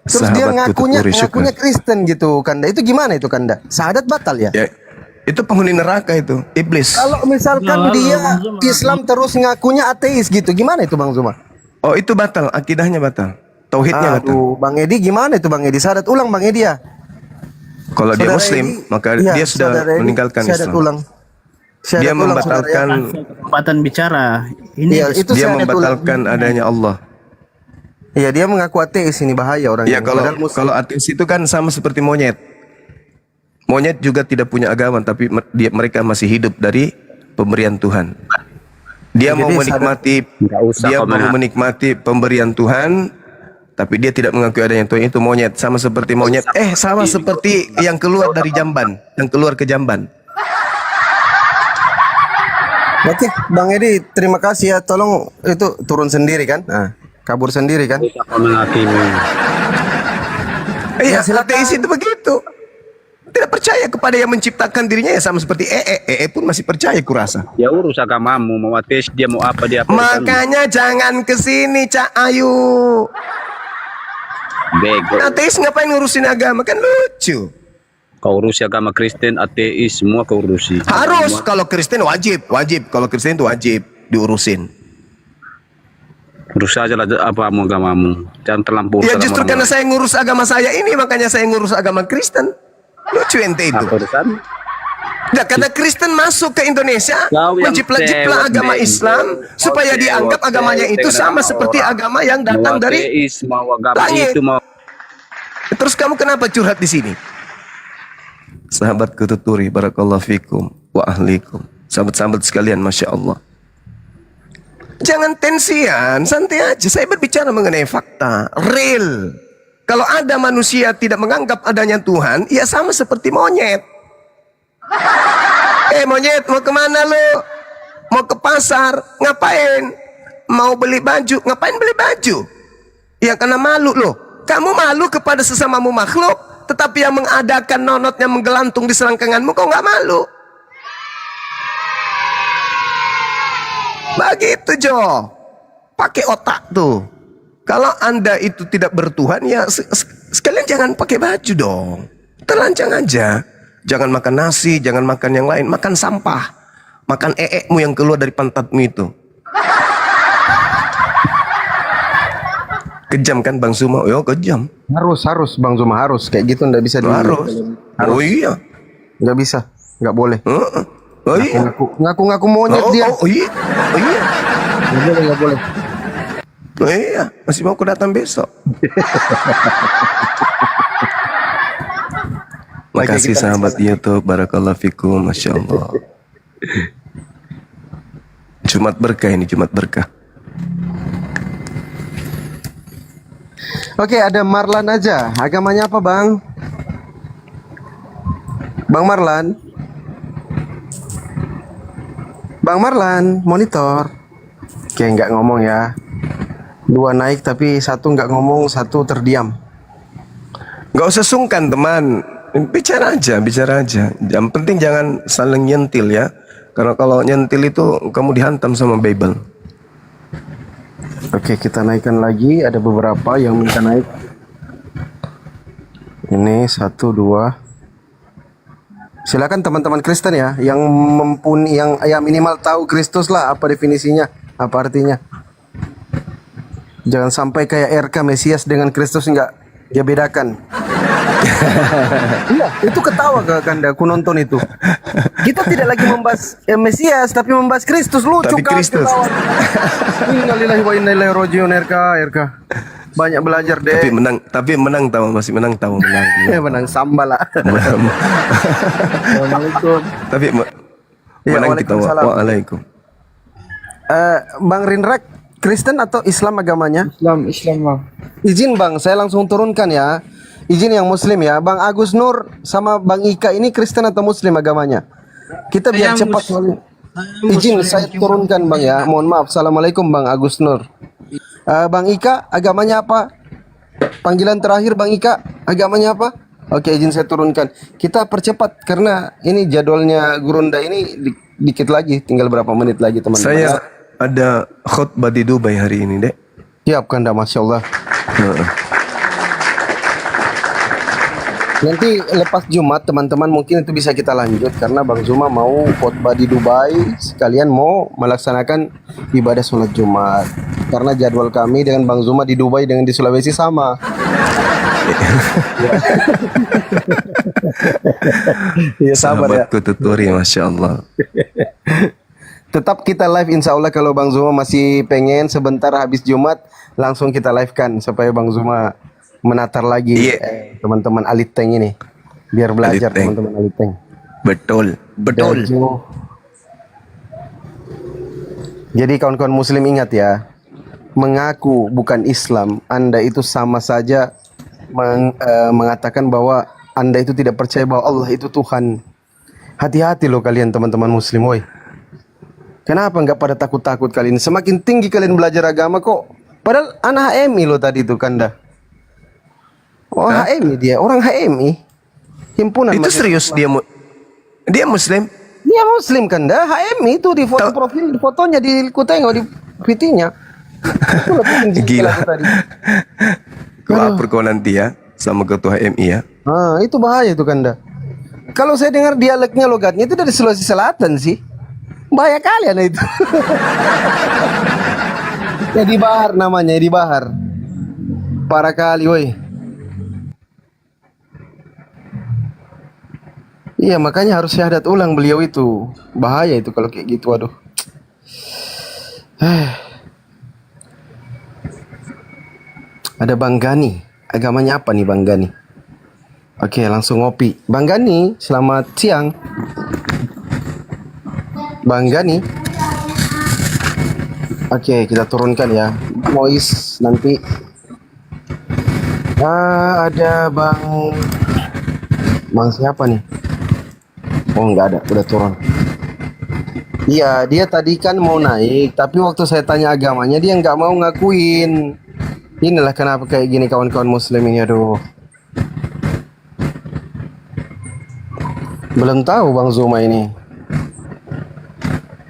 terus dia Sahabatku Tuturi, syukur. ngakunya Kristen gitu, Kanda. Itu gimana itu, Kanda? Syahadat batal ya? Ya, itu penghuni neraka itu, iblis. Kalau misalkan dia Islam terus ngakunya ateis gitu, gimana itu Bang Zuma? Oh, itu batal, akidahnya batal. Tauhidnya batal. Aduh, Bang Edi gimana itu Bang Edi? Syahadat ulang Bang Edi ya? Kalau dia Saudara muslim, Edi, maka iya, dia sudah saudara Edi, meninggalkan syahadat Islam. ulang. Syahadat Dia ulang, membatalkan Kesempatan bicara. Ini Iya, itu dia syahadat ulang. membatalkan adanya Allah. Iya, dia mengaku ateis, ini bahaya orang Ya, ini. kalau Padahal Muslim. kalau ateis itu kan sama seperti monyet. Monyet juga tidak punya agama, tapi mereka masih hidup dari pemberian Tuhan. Dia Jadi mau menikmati, dia mau menikmati pemberian Tuhan, tapi dia tidak mengakui adanya Tuhan. Itu monyet, sama seperti monyet. Sama seperti yang keluar dari jamban, yang keluar ke jamban. Oke, Bang Edi, terima kasih ya. Tolong itu turun sendiri kan? Nah, kabur sendiri kan? Iya, ateis itu begitu. Tidak percaya kepada yang menciptakan dirinya ya sama seperti pun masih percaya kurasa. Ya urus agamamu, mau ateis dia mau apa dia. Makanya jangan kesini Cak Ayu. Bego. Ateis ngapain ngurusin agama, kan lucu. Kau urusi agama Kristen, ateis, semua kau urusi. Harus, kalau Kristen wajib. Kalau Kristen itu wajib diurusin. Urus saja lah apa agamamu. Jangan terlampau. Ya justru karena saya ngurus agama saya ini, makanya saya ngurus agama Kristen. Lucu ente itu. apa urusan? Nah, karena Kristen masuk ke Indonesia, Kau yang mencipta agama sewot, Islam, supaya dianggap agamanya itu sama seperti agama yang datang Mau dari ateis, mau agama langit. itu mau. Terus kamu kenapa curhat di sini? Sahabatku Tuturi, barakallahu fikum wa ahlikum. Sahabat-sahabat sekalian, Masya Allah. Jangan tensian, santai aja. Saya berbicara mengenai fakta, real. Kalau ada manusia tidak menganggap adanya Tuhan, ya sama seperti monyet. Monyet, mau kemana lo? Mau ke pasar, ngapain? Mau beli baju, ngapain beli baju? Ya karena malu loh. Kamu malu kepada sesamamu makhluk, tetapi yang mengadakan nonotnya menggelantung di selangkanganmu, kau nggak malu. Begitu Jo. Pakai otak tuh. Kalau Anda itu tidak bertuhan, ya sekalian jangan pakai baju dong. Terlancang aja. Jangan makan nasi, jangan makan yang lain. Makan sampah. Makan mu yang keluar dari pantatmu itu. Kejam kan Bang Zuma? Yo kejam. Harus Bang Zuma, harus kayak gitu, nggak bisa Harus. Oh iya. Nggak bisa, nggak boleh. Oh iya. Ngaku-ngaku monyet dia. Oh iya. Oh iya. Nggak boleh, nggak boleh. Oh iya. Masih mau aku datang besok. Makasih sahabat YouTube, barakallahu fikum, Masya Allah. Jumat berkah ini, Jumat berkah. Oke, ada Marlan aja. Agamanya apa, Bang? Bang Marlan. Bang Marlan, monitor. Oke, nggak ngomong ya. Dua naik tapi satu nggak ngomong, satu terdiam. Gak usah sungkan teman. Bicara aja, bicara aja. Yang penting jangan saling nyentil ya. Karena kalau nyentil itu kamu dihantam sama Bible. Oke, kita naikkan lagi. Ada beberapa yang minta naik. Ini 1, 2. Silakan teman-teman Kristen ya, yang yang ya minimal tahu Kristus lah, apa definisinya, apa artinya. Jangan sampai kayak RK Mesias dengan Kristus nggak dia bedakan. Iya, itu ketawa ke Kanda, aku nonton itu. Kita tidak lagi membahas Mesias, tapi membahas Kristus. Lucu Tapi kan Kristus. ketawa. Innalillahi wa inna ilaihi rajiun. RK. Banyak belajar deh. Tapi menang tahu, masih menang tahu menang. Menang sambal lah. Assalamualaikum. Tapi Ya, menang kita. waalaikumsalam. Waalaikum. Bang Rinrek, Kristen atau Islam agamanya? Islam bang. Izin Bang, saya langsung turunkan ya. Izin yang Muslim ya. Bang Agus Nur sama Bang Ika ini Kristen atau Muslim agamanya? Kita biar cepat soalnya. Izin saya turunkan Bang ya. Mohon maaf. Assalamualaikum Bang Agus Nur. Bang Ika agamanya apa? Panggilan terakhir Bang Ika agamanya apa? Oke, izin saya turunkan. Kita percepat karena ini jadwalnya Gurunda ini dikit lagi, tinggal berapa menit lagi teman-teman. Saya ada khutbah di Dubai hari ini, Dek. Siap Kanda, Masya Allah. Heeh. Nanti lepas Jumat teman-teman mungkin itu bisa kita lanjut karena Bang Zuma mau khotbah di Dubai sekalian mau melaksanakan ibadah sholat Jumat karena jadwal kami dengan Bang Zuma di Dubai dengan di Sulawesi sama. Ya sabar ya. Sahabatku tuturi, Masya Allah. Tetap kita live insya Allah kalau Bang Zuma masih pengen sebentar habis Jumat langsung kita live kan supaya Bang Zuma menatar lagi teman-teman Aliteng ini biar belajar Aliteng. teman-teman Aliteng. Betul. Daju. Jadi kawan-kawan Muslim ingat ya, mengaku bukan Islam Anda itu sama saja mengatakan bahwa Anda itu tidak percaya bahwa Allah itu Tuhan. Hati-hati loh kalian teman-teman Muslim, woi. Kenapa nggak pada takut-takut kali ini? Semakin tinggi kalian belajar agama kok. Padahal anak HMI loh tadi itu Kanda. Oh HMI dia, orang HMI. Himpunan. Itu Majelis serius dia Muslim? Dia Muslim Kanda, HMI itu di foto profil fotonya di ku tengok di VT-nya. Itu lebih tinggi Gila. aku tadi. Kau lapor kau nanti ya sama ketua MI ya. Ah, itu bahaya itu Kanda. Kalau saya dengar dialeknya logatnya itu dari Sulawesi Selatan sih. Bahaya kalian itu. Ya di Bahar namanya, di Bahar. Parah kali, woi. Iya, makanya harus syahadat ulang beliau itu. Bahaya itu kalau kayak gitu, aduh. Ada Bang Gani. Agamanya apa nih Bang Gani? Oke, langsung ngopi. Bang Gani, selamat siang. Bang Gani. Oke, kita turunkan ya. Voice nanti. Ada Bang siapa nih? Oh, nggak ada, udah turun. Iya, dia tadi kan mau naik, tapi waktu saya tanya agamanya dia nggak mau ngakuin. Inilah kenapa kayak gini kawan-kawan Muslim ini, aduh. Belum tahu Bang Zuma ini.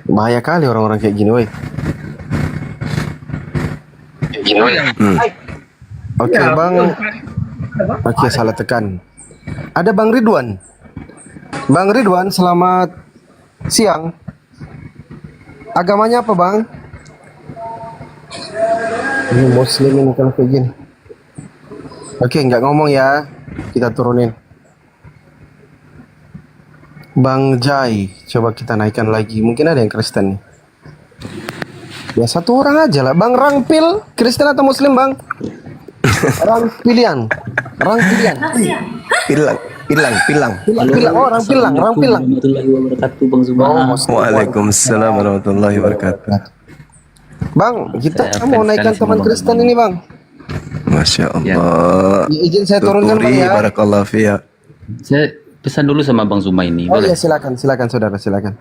Bahaya kali orang-orang kayak gini, woi. Oke, Bang. Oke, salah tekan. Ada Bang Ridwan. Bang Ridwan, selamat siang. Agamanya apa, Bang? Ini Muslim ini kalau kayak gini. Oke, nggak ngomong ya. Kita turunin. Bang Jai, coba kita naikkan lagi. Mungkin ada yang Kristen nih. Ya satu orang aja lah. Bang Rangpil, Kristen atau Muslim, Bang? Rangpilian. Pilang. Oh, Rangpilang. Warahmatullahi wabarakatuh Bang Zuma. Waalaikumsalam warahmatullahi wabarakatuh. Bang, kita Saya mau fans naikkan sekali sama teman Bang Kristen Zuma. ini, Bang. Masya Allah. Izin saya turunkan, Bang Tuturi, ya. barakallah fiya. Saya pesan dulu sama Bang Zuma ini. Oh Boleh? iya, silakan saudara, silakan.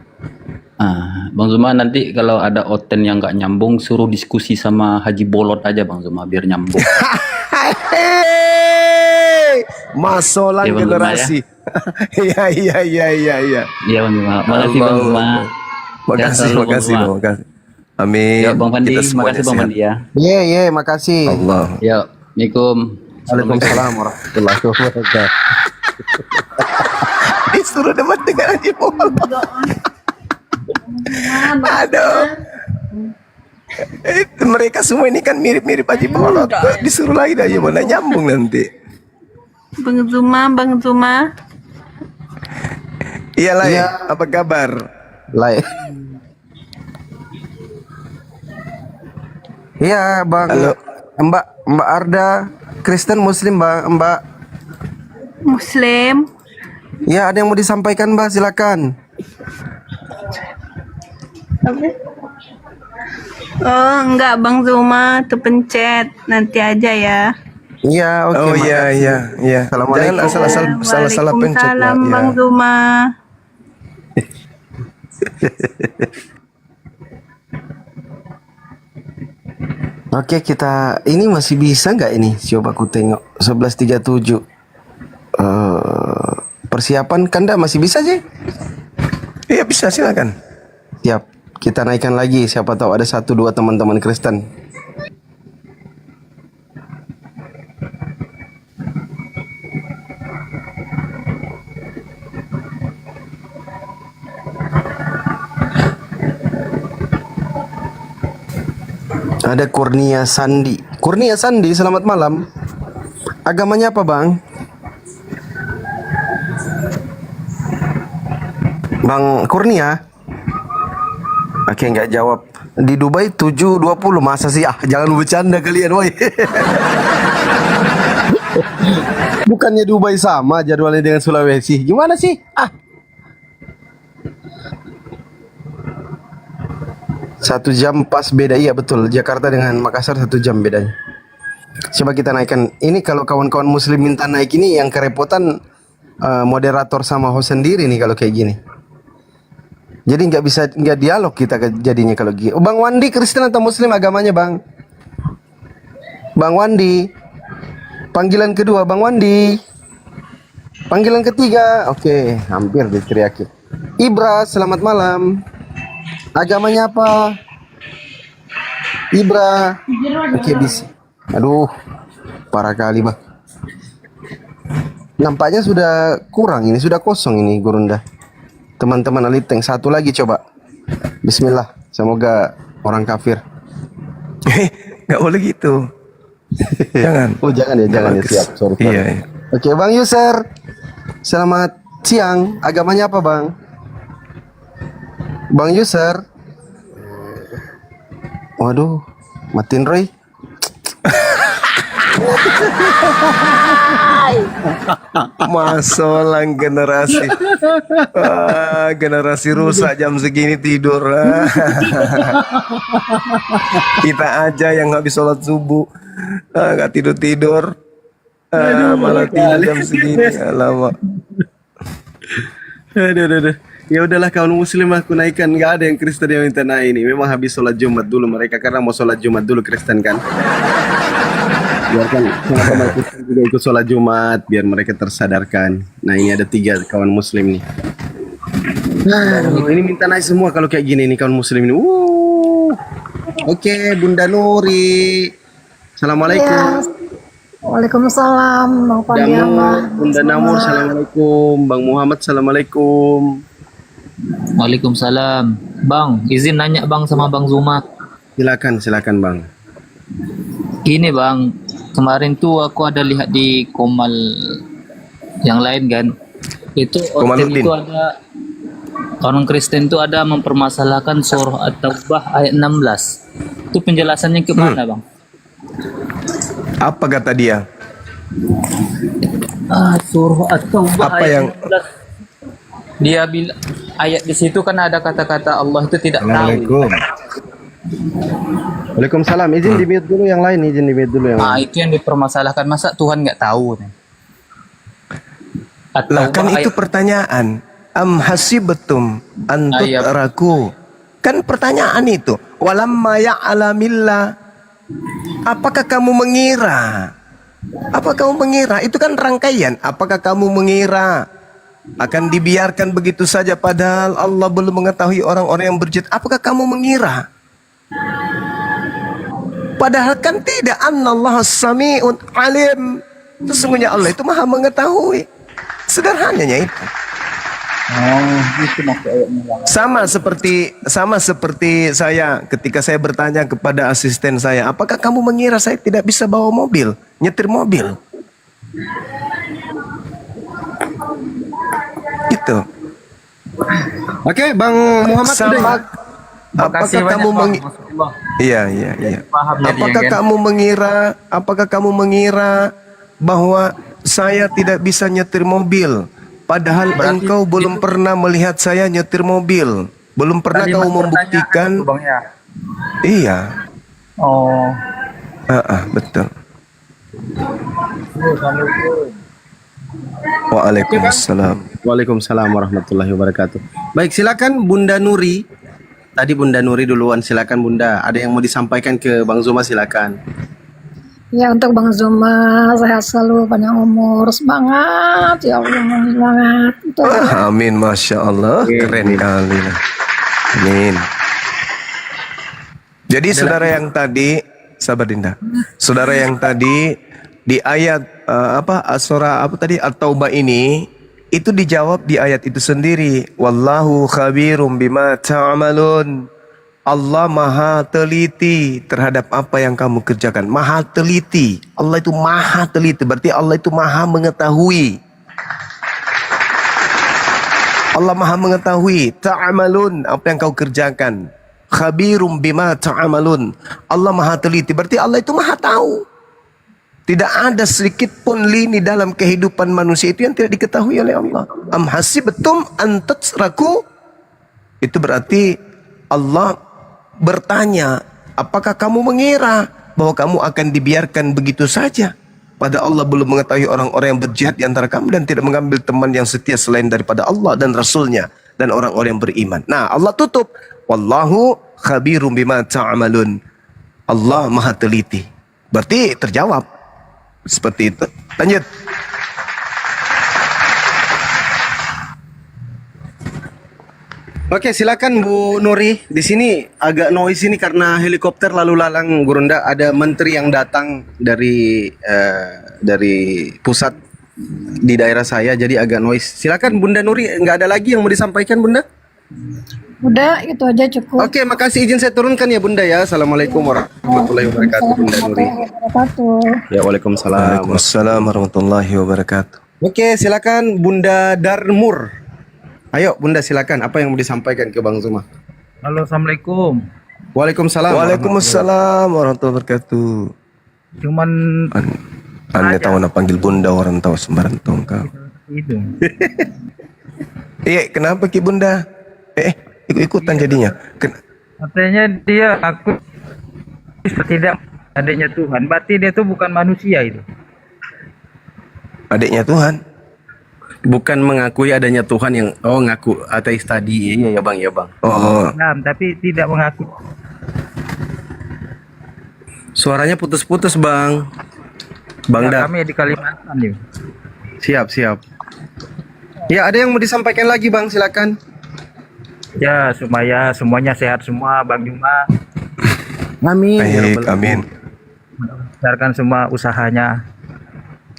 Bang Zuma nanti kalau ada oten yang nggak nyambung suruh diskusi sama Haji Bolot aja Bang Zuma biar nyambung. Masolang Ya, Bang Zuma, generasi. Iya, iya, iya, iya, iya. Iya Bang Zuma. Makasih Bang Zuma. Makasih, Sehat selalu, Bang makasih, Zuma. makasih. Amin. Yuk Bang Fandi, Kita semuanya makasih Bang sehat. Fandi ya. Ye, makasih. Allah. Yuk, Assalamualaikum. Waalaikumsalam warahmatullahi wabarakatuh. Disuruh debat dengan Haji Muhammad. Aduh. Mereka semua ini kan mirip-mirip Haji Muhammad. Kok disuruh lagi dah ya, mana nyambung nanti. Bang Zuma. Iyalah Iya. ya. Apa kabar? Lai. Iya, Bang. Halo. Mbak Arda, Kristen Muslim, Mbak. Muslim. Ya, ada yang mau disampaikan, Mbak, silakan. Oh, enggak Bang Zuma, tuh pencet. Nanti aja ya. Iya, oke. Oh iya, makasih. iya, iya. Assalamualaikum. Jangan asal-asal salah-salah pencet lah. Waalaikumsalam Bang Ya. Zuma. Oke, kita ini masih bisa nggak ini? Coba aku tengok 11.37. Persiapan Kanda masih bisa sih? Iya bisa, silakan. Siap. Kita naikkan lagi. Siapa tahu ada 1-2 teman-teman Kristen. Ada Kurnia Sandi. Kurnia Sandi, selamat malam. Agamanya apa, Bang? Bang Kurnia? Oke, nggak jawab. Di Dubai 7.20. Masa sih? Jangan bercanda kalian, woi. Bukannya Dubai sama jadwalnya dengan Sulawesi. Gimana sih? 1 jam pas beda. Iya betul, Jakarta dengan Makassar 1 jam bedanya. Coba kita naikkan. Ini kalau kawan-kawan muslim minta naik ini yang kerepotan moderator sama host sendiri nih kalau kayak gini. Jadi nggak dialog kita jadinya kalau gini. Oh, Bang Wandi Kristen atau Muslim agamanya, Bang? Bang Wandi. Panggilan kedua Bang Wandi. Panggilan ketiga. Oke, hampir diteriaki. Ibra, selamat malam. Agamanya apa? Ibra. Oke, bisa. Aduh, parah kali, Bang. Nampaknya sudah kurang ini, sudah kosong ini Gurunda. Teman-teman Aliteng, satu lagi coba. Bismillah, semoga orang kafir. Nggak boleh gitu. Jangan. Oh, jangan ya, siap. Sorry. Iya, iya. Oke, Bang User. Selamat siang. Agamanya apa, Bang? Bang User. Waduh, matiin Roy. Masolang generasi. Generasi rusak jam segini tidur. Kita aja yang habis sholat subuh nggak tidur-tidur. Malah tidur jam segini. Alamak. Aduh. Ya udahlah kawan muslim aku naikkan. Nggak ada yang Kristen yang minta naik ini. Memang habis sholat Jumat dulu mereka karena mau sholat Jumat dulu Kristen kan. Biarkan sama Kristen juga ikut sholat Jumat biar mereka tersadarkan. Nah ini ada 3 kawan muslim nih. Ini minta naik semua kalau kayak gini nih kawan muslim ini. Oke, Bunda Nuri. Assalamualaikum. Waalaikumsalam, Bang Fandi, Damur, Bunda Namur, assalamualaikum. Bang Muhammad, assalamualaikum. Waalaikumsalam. Bang, izin nanya Bang sama Bang Zuma. Silakan Bang. Gini Bang, kemarin tuh aku ada lihat di Komal yang lain kan. Itu Komaluddin. orten itu ada orang Kristen tuh ada mempermasalahkan surah At-Taubah ayat 16. Itu penjelasannya ke mana Bang? Apa kata dia? Surah At-Taubah Apa ayat yang 16. Dia bilang ayat di situ kan ada kata-kata Allah itu tidak tahu. Assalamualaikum. Waalaikumsalam. Izin di mute dulu yang lain, izin di mute dulu yang lain. Itu yang dipermasalahkan, masa Tuhan nggak tahu nih? Lah kan At-Taubah itu pertanyaan. Am hasibtum an Iya. tutraku. Kan pertanyaan itu. Walamma ya'lamillah. Apakah kamu mengira Apa kamu mengira? Itu kan rangkaian. Apakah kamu mengira akan dibiarkan begitu saja padahal Allah belum mengetahui orang-orang yang berjihad? Apakah kamu mengira? Padahal kan tidak. Annallahu sami'un alim. Sesungguhnya Allah itu maha mengetahui. Sederhananya itu. Oh, itu maksud ayatnya. Sama seperti saya ketika saya bertanya kepada asisten saya, apakah kamu mengira saya tidak bisa bawa mobil, nyetir mobil? Gitu. Oke, Bang Muhammad Sama, udah ya? apakah kamu Iya. Apakah kamu mengira bahwa saya tidak bisa nyetir mobil? Padahal engkau belum pernah melihat saya nyetir mobil. Belum pernah kau membuktikan. Iya. Oh. Betul. Waalaikumsalam. Waalaikumsalam warahmatullahi wabarakatuh. Baik, silakan Bunda Nuri. Tadi Bunda Nuri duluan, silakan Bunda. Ada yang mau disampaikan ke Bang Zuma, silakan. Ya, untuk Bang Zuma, sehat selalu, panjang umur, semangat, ya Allah, semangat. Amin, masya Allah, keren kali. Amin. Jadi saudara yang tadi, sabar Dinda. Saudara yang tadi di ayat surah At-Taubah ini itu dijawab di ayat itu sendiri. Wallahu khabirum bima ta'malun. Allah maha teliti terhadap apa yang kamu kerjakan. Maha teliti. Allah itu maha teliti. Berarti Allah itu maha mengetahui. Allah maha mengetahui. Ta'amalun. Apa yang kau kerjakan. Khabirum bima ta'amalun. Allah maha teliti. Berarti Allah itu maha tahu. Tidak ada sedikit pun lini dalam kehidupan manusia itu yang tidak diketahui oleh Allah. Am hasibtum an tatraku. Itu berarti Allah bertanya, apakah kamu mengira bahwa kamu akan dibiarkan begitu saja? Pada Allah belum mengetahui orang-orang yang berjihad di antara kamu dan tidak mengambil teman yang setia selain daripada Allah dan Rasulnya dan orang-orang yang beriman. Nah, Allah tutup. Wallahu khabirum bima ta'amalun. Allah maha teliti. Berarti terjawab. Seperti itu. Lanjut. Oke, silakan Bu Nuri. Di sini agak noise ini karena helikopter lalu lalang Gurunda. Ada menteri yang datang dari pusat di daerah saya, jadi agak noise. Silakan Bunda Nuri. Nggak ada lagi yang mau disampaikan, Bunda? Udah, itu aja cukup. Oke, makasih, izin saya turunkan ya Bunda ya. Assalamualaikum warahmatullahi wabarakatuh, Bunda Nuri. Ya, waalaikumsalam. Waalaikumsalam warahmatullahi wabarakatuh. Oke, silakan Bunda Darmur. Ayo Bunda, silakan. Apa yang mau disampaikan ke Bang Zuma? Halo, assalamualaikum. Waalaikumsalam. Waalaikumsalam warahmatullahi wabarakatuh. Cuman Anda tahu nak panggil Bunda, orang tahu sembarang tahu kau. itu. Iya, kenapa Ki Bunda? Ikut-ikutan jadinya. Katanya dia aku tidak adiknya Tuhan. Berarti dia tuh bukan manusia itu. Adiknya Tuhan. Bukan mengakui adanya Tuhan yang ngaku ateis tadi. Iya ya Bang, ya Bang. Islam, tapi tidak mengaku. Suaranya putus-putus Bang. Bang Ya, Dar. kami di Kalimantan ya. Siap. Ya, ada yang mau disampaikan lagi Bang, silakan. Ya, supaya semuanya sehat semua, Bang Juma. Amin. Baik, amin. Besarkan semua usahanya.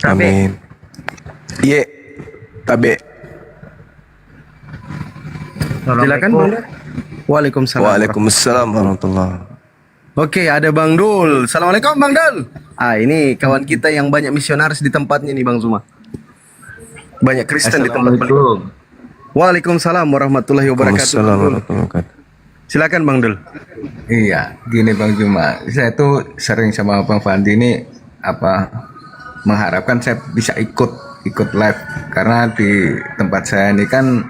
Amin. Iya. Tabe. Silakan Bang Dar. Waalaikumsalam. Waalaikumsalam warahmatullahi. Oke, ada Bang Dul. Assalamualaikum Bang Dul. Ini kawan kita yang banyak misionaris di tempatnya nih Bang Zuma. Banyak Kristen di tempat. Waalaikumsalam warahmatullahi wabarakatuh. Waalaikumsalam warahmatullahi wabarakatuh. Silakan Bang Dul. Iya, gini Bang Juma. Saya tuh sering sama Bang Fandi ini mengharapkan saya bisa ikut live karena di tempat saya ini kan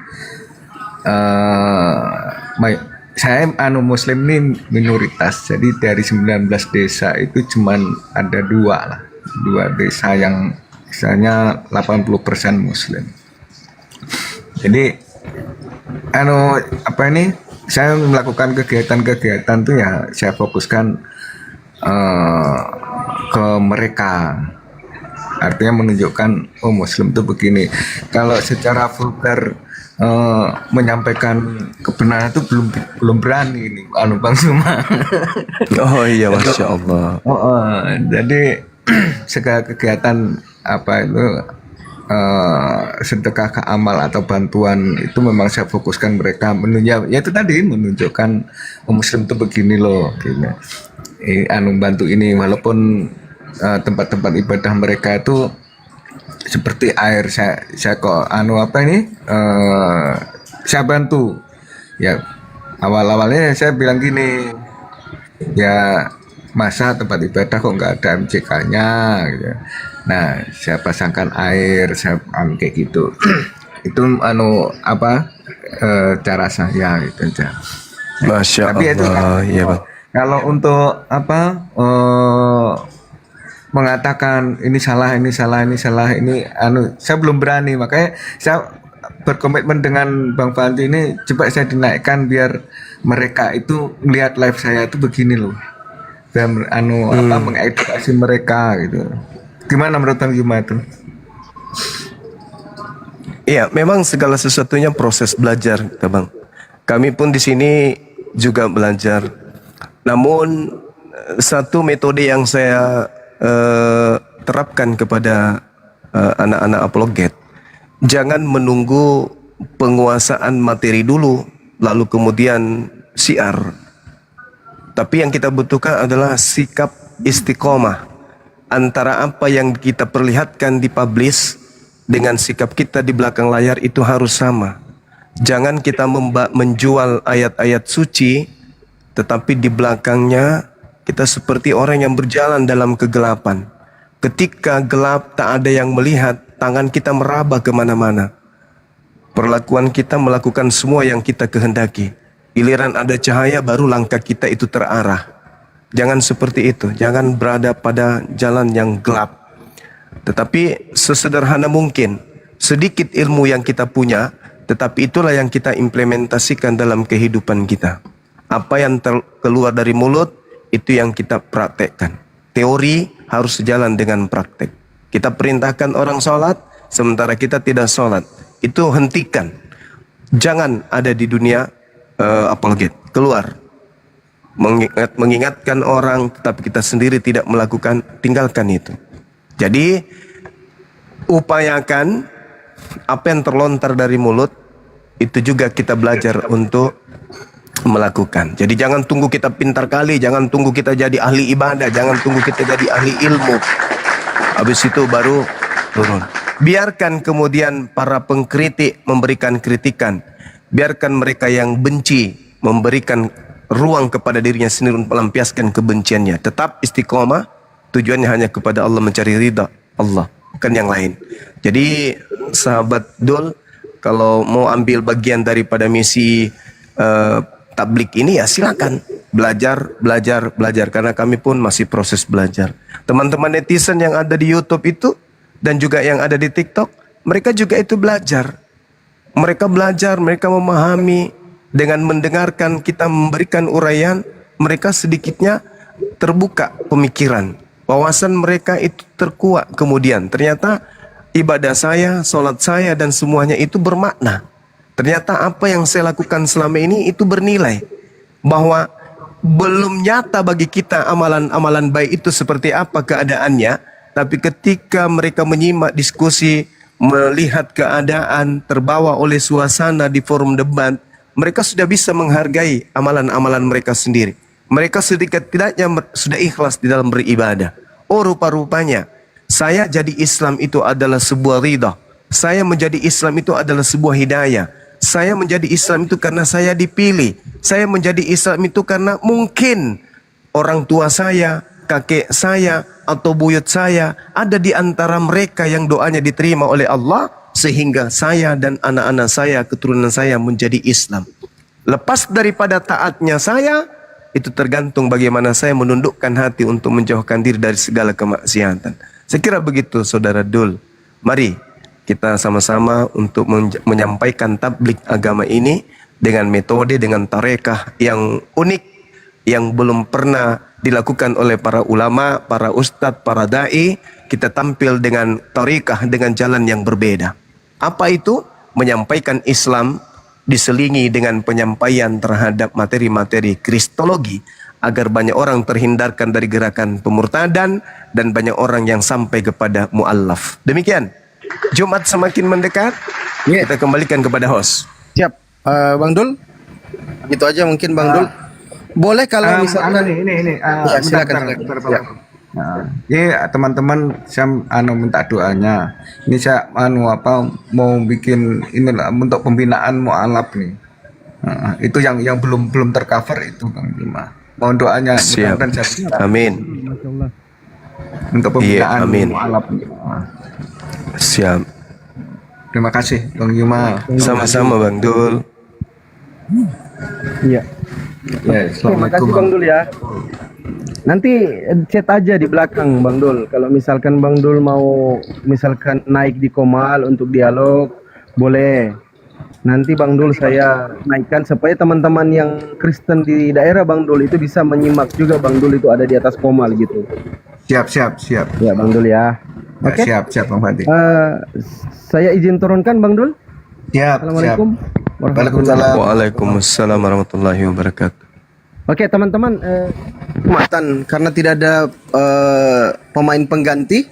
saya muslim ini minoritas, jadi dari 19 desa itu cuman ada dua desa yang misalnya 80% muslim. Jadi saya melakukan kegiatan-kegiatan tuh ya saya fokuskan ke mereka. artinya menunjukkan oh Muslim itu begini. Kalau secara vulgar menyampaikan kebenaran itu belum berani ini Bang Zuma. Oh iya, Masya Allah. Jadi segala kegiatan apa itu sedekah ke amal atau bantuan itu memang saya fokuskan mereka menunjukkan, ya itu tadi menunjukkan Muslim itu begini loh, gitu. Bantu ini walaupun tempat-tempat ibadah mereka itu seperti air, saya kok saya bantu ya. Awal-awalnya saya bilang gini ya, masa tempat ibadah kok nggak ada MCK-nya gitu. Nah saya pasangkan air, saya kayak gitu. Itu cara saya gitu aja. Masya Tapi itu Allah, iya Bang. kalau untuk mengatakan ini salah, saya belum berani, makanya saya berkomitmen dengan Bang Fanti ini coba saya dinaikkan biar mereka itu melihat live saya itu begini loh, biar mengedukasi mereka gitu. Gimana menurut Bang Zuma itu? Iya, memang segala sesuatunya proses belajar, Bang. Kami pun di sini juga belajar. Namun satu metode yang saya terapkan kepada anak-anak apologet, jangan menunggu penguasaan materi dulu lalu kemudian syiar. Tapi yang kita butuhkan adalah sikap istiqomah antara apa yang kita perlihatkan di publish dengan sikap kita di belakang layar itu harus sama. Jangan kita menjual ayat-ayat suci tetapi di belakangnya kita seperti orang yang berjalan dalam kegelapan. Ketika gelap tak ada yang melihat, tangan kita meraba kemana-mana. Perlakuan kita melakukan semua yang kita kehendaki. Giliran ada cahaya baru langkah kita itu terarah. Jangan seperti itu. Jangan berada pada jalan yang gelap. Tetapi sesederhana mungkin, sedikit ilmu yang kita punya, tetapi itulah yang kita implementasikan dalam kehidupan kita. Apa yang keluar dari mulut, itu yang kita praktekkan. Teori harus sejalan dengan praktek. Kita perintahkan orang sholat, sementara kita tidak sholat. Itu hentikan. Jangan ada di dunia apologet. Keluar. Mengingatkan orang, tetapi kita sendiri tidak melakukan, tinggalkan itu. Jadi, upayakan apa yang terlontar dari mulut, itu juga kita belajar untuk melakukan. Jadi jangan tunggu kita pintar kali, jangan tunggu kita jadi ahli ibadah, jangan tunggu kita jadi ahli ilmu. Habis itu baru turun. Biarkan kemudian para pengkritik memberikan kritikan. Biarkan mereka yang benci memberikan ruang kepada dirinya sendiri untuk melampiaskan kebenciannya. Tetap istiqomah, tujuannya hanya kepada Allah, mencari ridha Allah, bukan yang lain. Jadi sahabat Dul, kalau mau ambil bagian daripada misi tablik ini ya silakan belajar karena kami pun masih proses belajar. Teman-teman netizen yang ada di YouTube itu dan juga yang ada di TikTok, mereka juga itu belajar. Mereka belajar, mereka memahami dengan mendengarkan kita memberikan uraian, mereka sedikitnya terbuka pemikiran. Wawasan mereka itu terkuat kemudian. Ternyata ibadah saya, sholat saya dan semuanya itu bermakna. Ternyata apa yang saya lakukan selama ini itu bernilai. Bahwa belum nyata bagi kita amalan-amalan baik itu seperti apa keadaannya. Tapi ketika mereka menyimak diskusi, melihat keadaan, terbawa oleh suasana di forum debat, mereka sudah bisa menghargai amalan-amalan mereka sendiri. Mereka sedikit tidaknya sudah ikhlas di dalam beribadah. Oh rupa-rupanya, saya jadi Islam itu adalah sebuah ridha. Saya menjadi Islam itu adalah sebuah hidayah. Saya menjadi Islam itu karena saya dipilih. Saya menjadi Islam itu karena mungkin orang tua saya, kakek saya, atau buyut saya ada di antara mereka yang doanya diterima oleh Allah. Sehingga saya dan anak-anak saya, keturunan saya menjadi Islam. Lepas daripada taatnya saya, itu tergantung bagaimana saya menundukkan hati untuk menjauhkan diri dari segala kemaksiatan. Saya kira begitu Saudara Dul. Mari kita sama-sama untuk menyampaikan tablik agama ini dengan metode, dengan tarekah yang unik, yang belum pernah dilakukan oleh para ulama, para ustadz, para da'i, kita tampil dengan tariqah, dengan jalan yang berbeda. Apa itu? Menyampaikan Islam diselingi dengan penyampaian terhadap materi-materi kristologi agar banyak orang terhindarkan dari gerakan pemurtadan dan banyak orang yang sampai kepada mu'allaf. Demikian. Jumat semakin mendekat, kita kembalikan kepada host. Siap. Bang Dul, itu aja mungkin Bang Dul. Boleh kalau misalkan ya, silakan. Ya. Ya teman-teman, saya minta doanya. Ini saya mau bikin inilah untuk pembinaan mu'alaf nih. Itu yang belum tercover itu Bang Bima. Mohon doanya. Siap. Amin. Untuk pembinaan mu'alaf. Siap. Terima kasih Bang Yuma. Sama-sama Bang Dul. Iya. Ya, Terima kasih Bang Dul ya. Nanti chat aja di belakang Bang Dul. Kalau misalkan Bang Dul mau misalkan naik di Komal untuk dialog, boleh. Nanti Bang Dul saya naikkan supaya teman-teman yang Kristen di daerah Bang Dul itu bisa menyimak juga Bang Dul itu ada di atas Komal gitu. Siap. Ya Bang Dul ya. Oke. Siap Bang Fandi. Saya izin turunkan Bang Dul. Siap. Assalamualaikum. Waalaikumsalam warahmatullahi wabarakatuh. Oke teman-teman, Jumatan karena tidak ada pemain pengganti,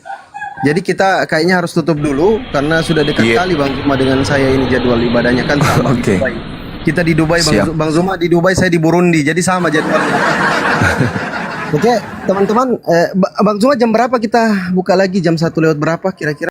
jadi kita kayaknya harus tutup dulu karena sudah dekat kali Bang Zuma dengan saya ini jadwal ibadahnya kan sama di Dubai. Kita di Dubai, Bang Zuma di Dubai, saya di Burundi, jadi sama jadwal. Oke teman-teman, Bang Zuma jam berapa kita buka lagi? Jam 1 lewat berapa kira-kira?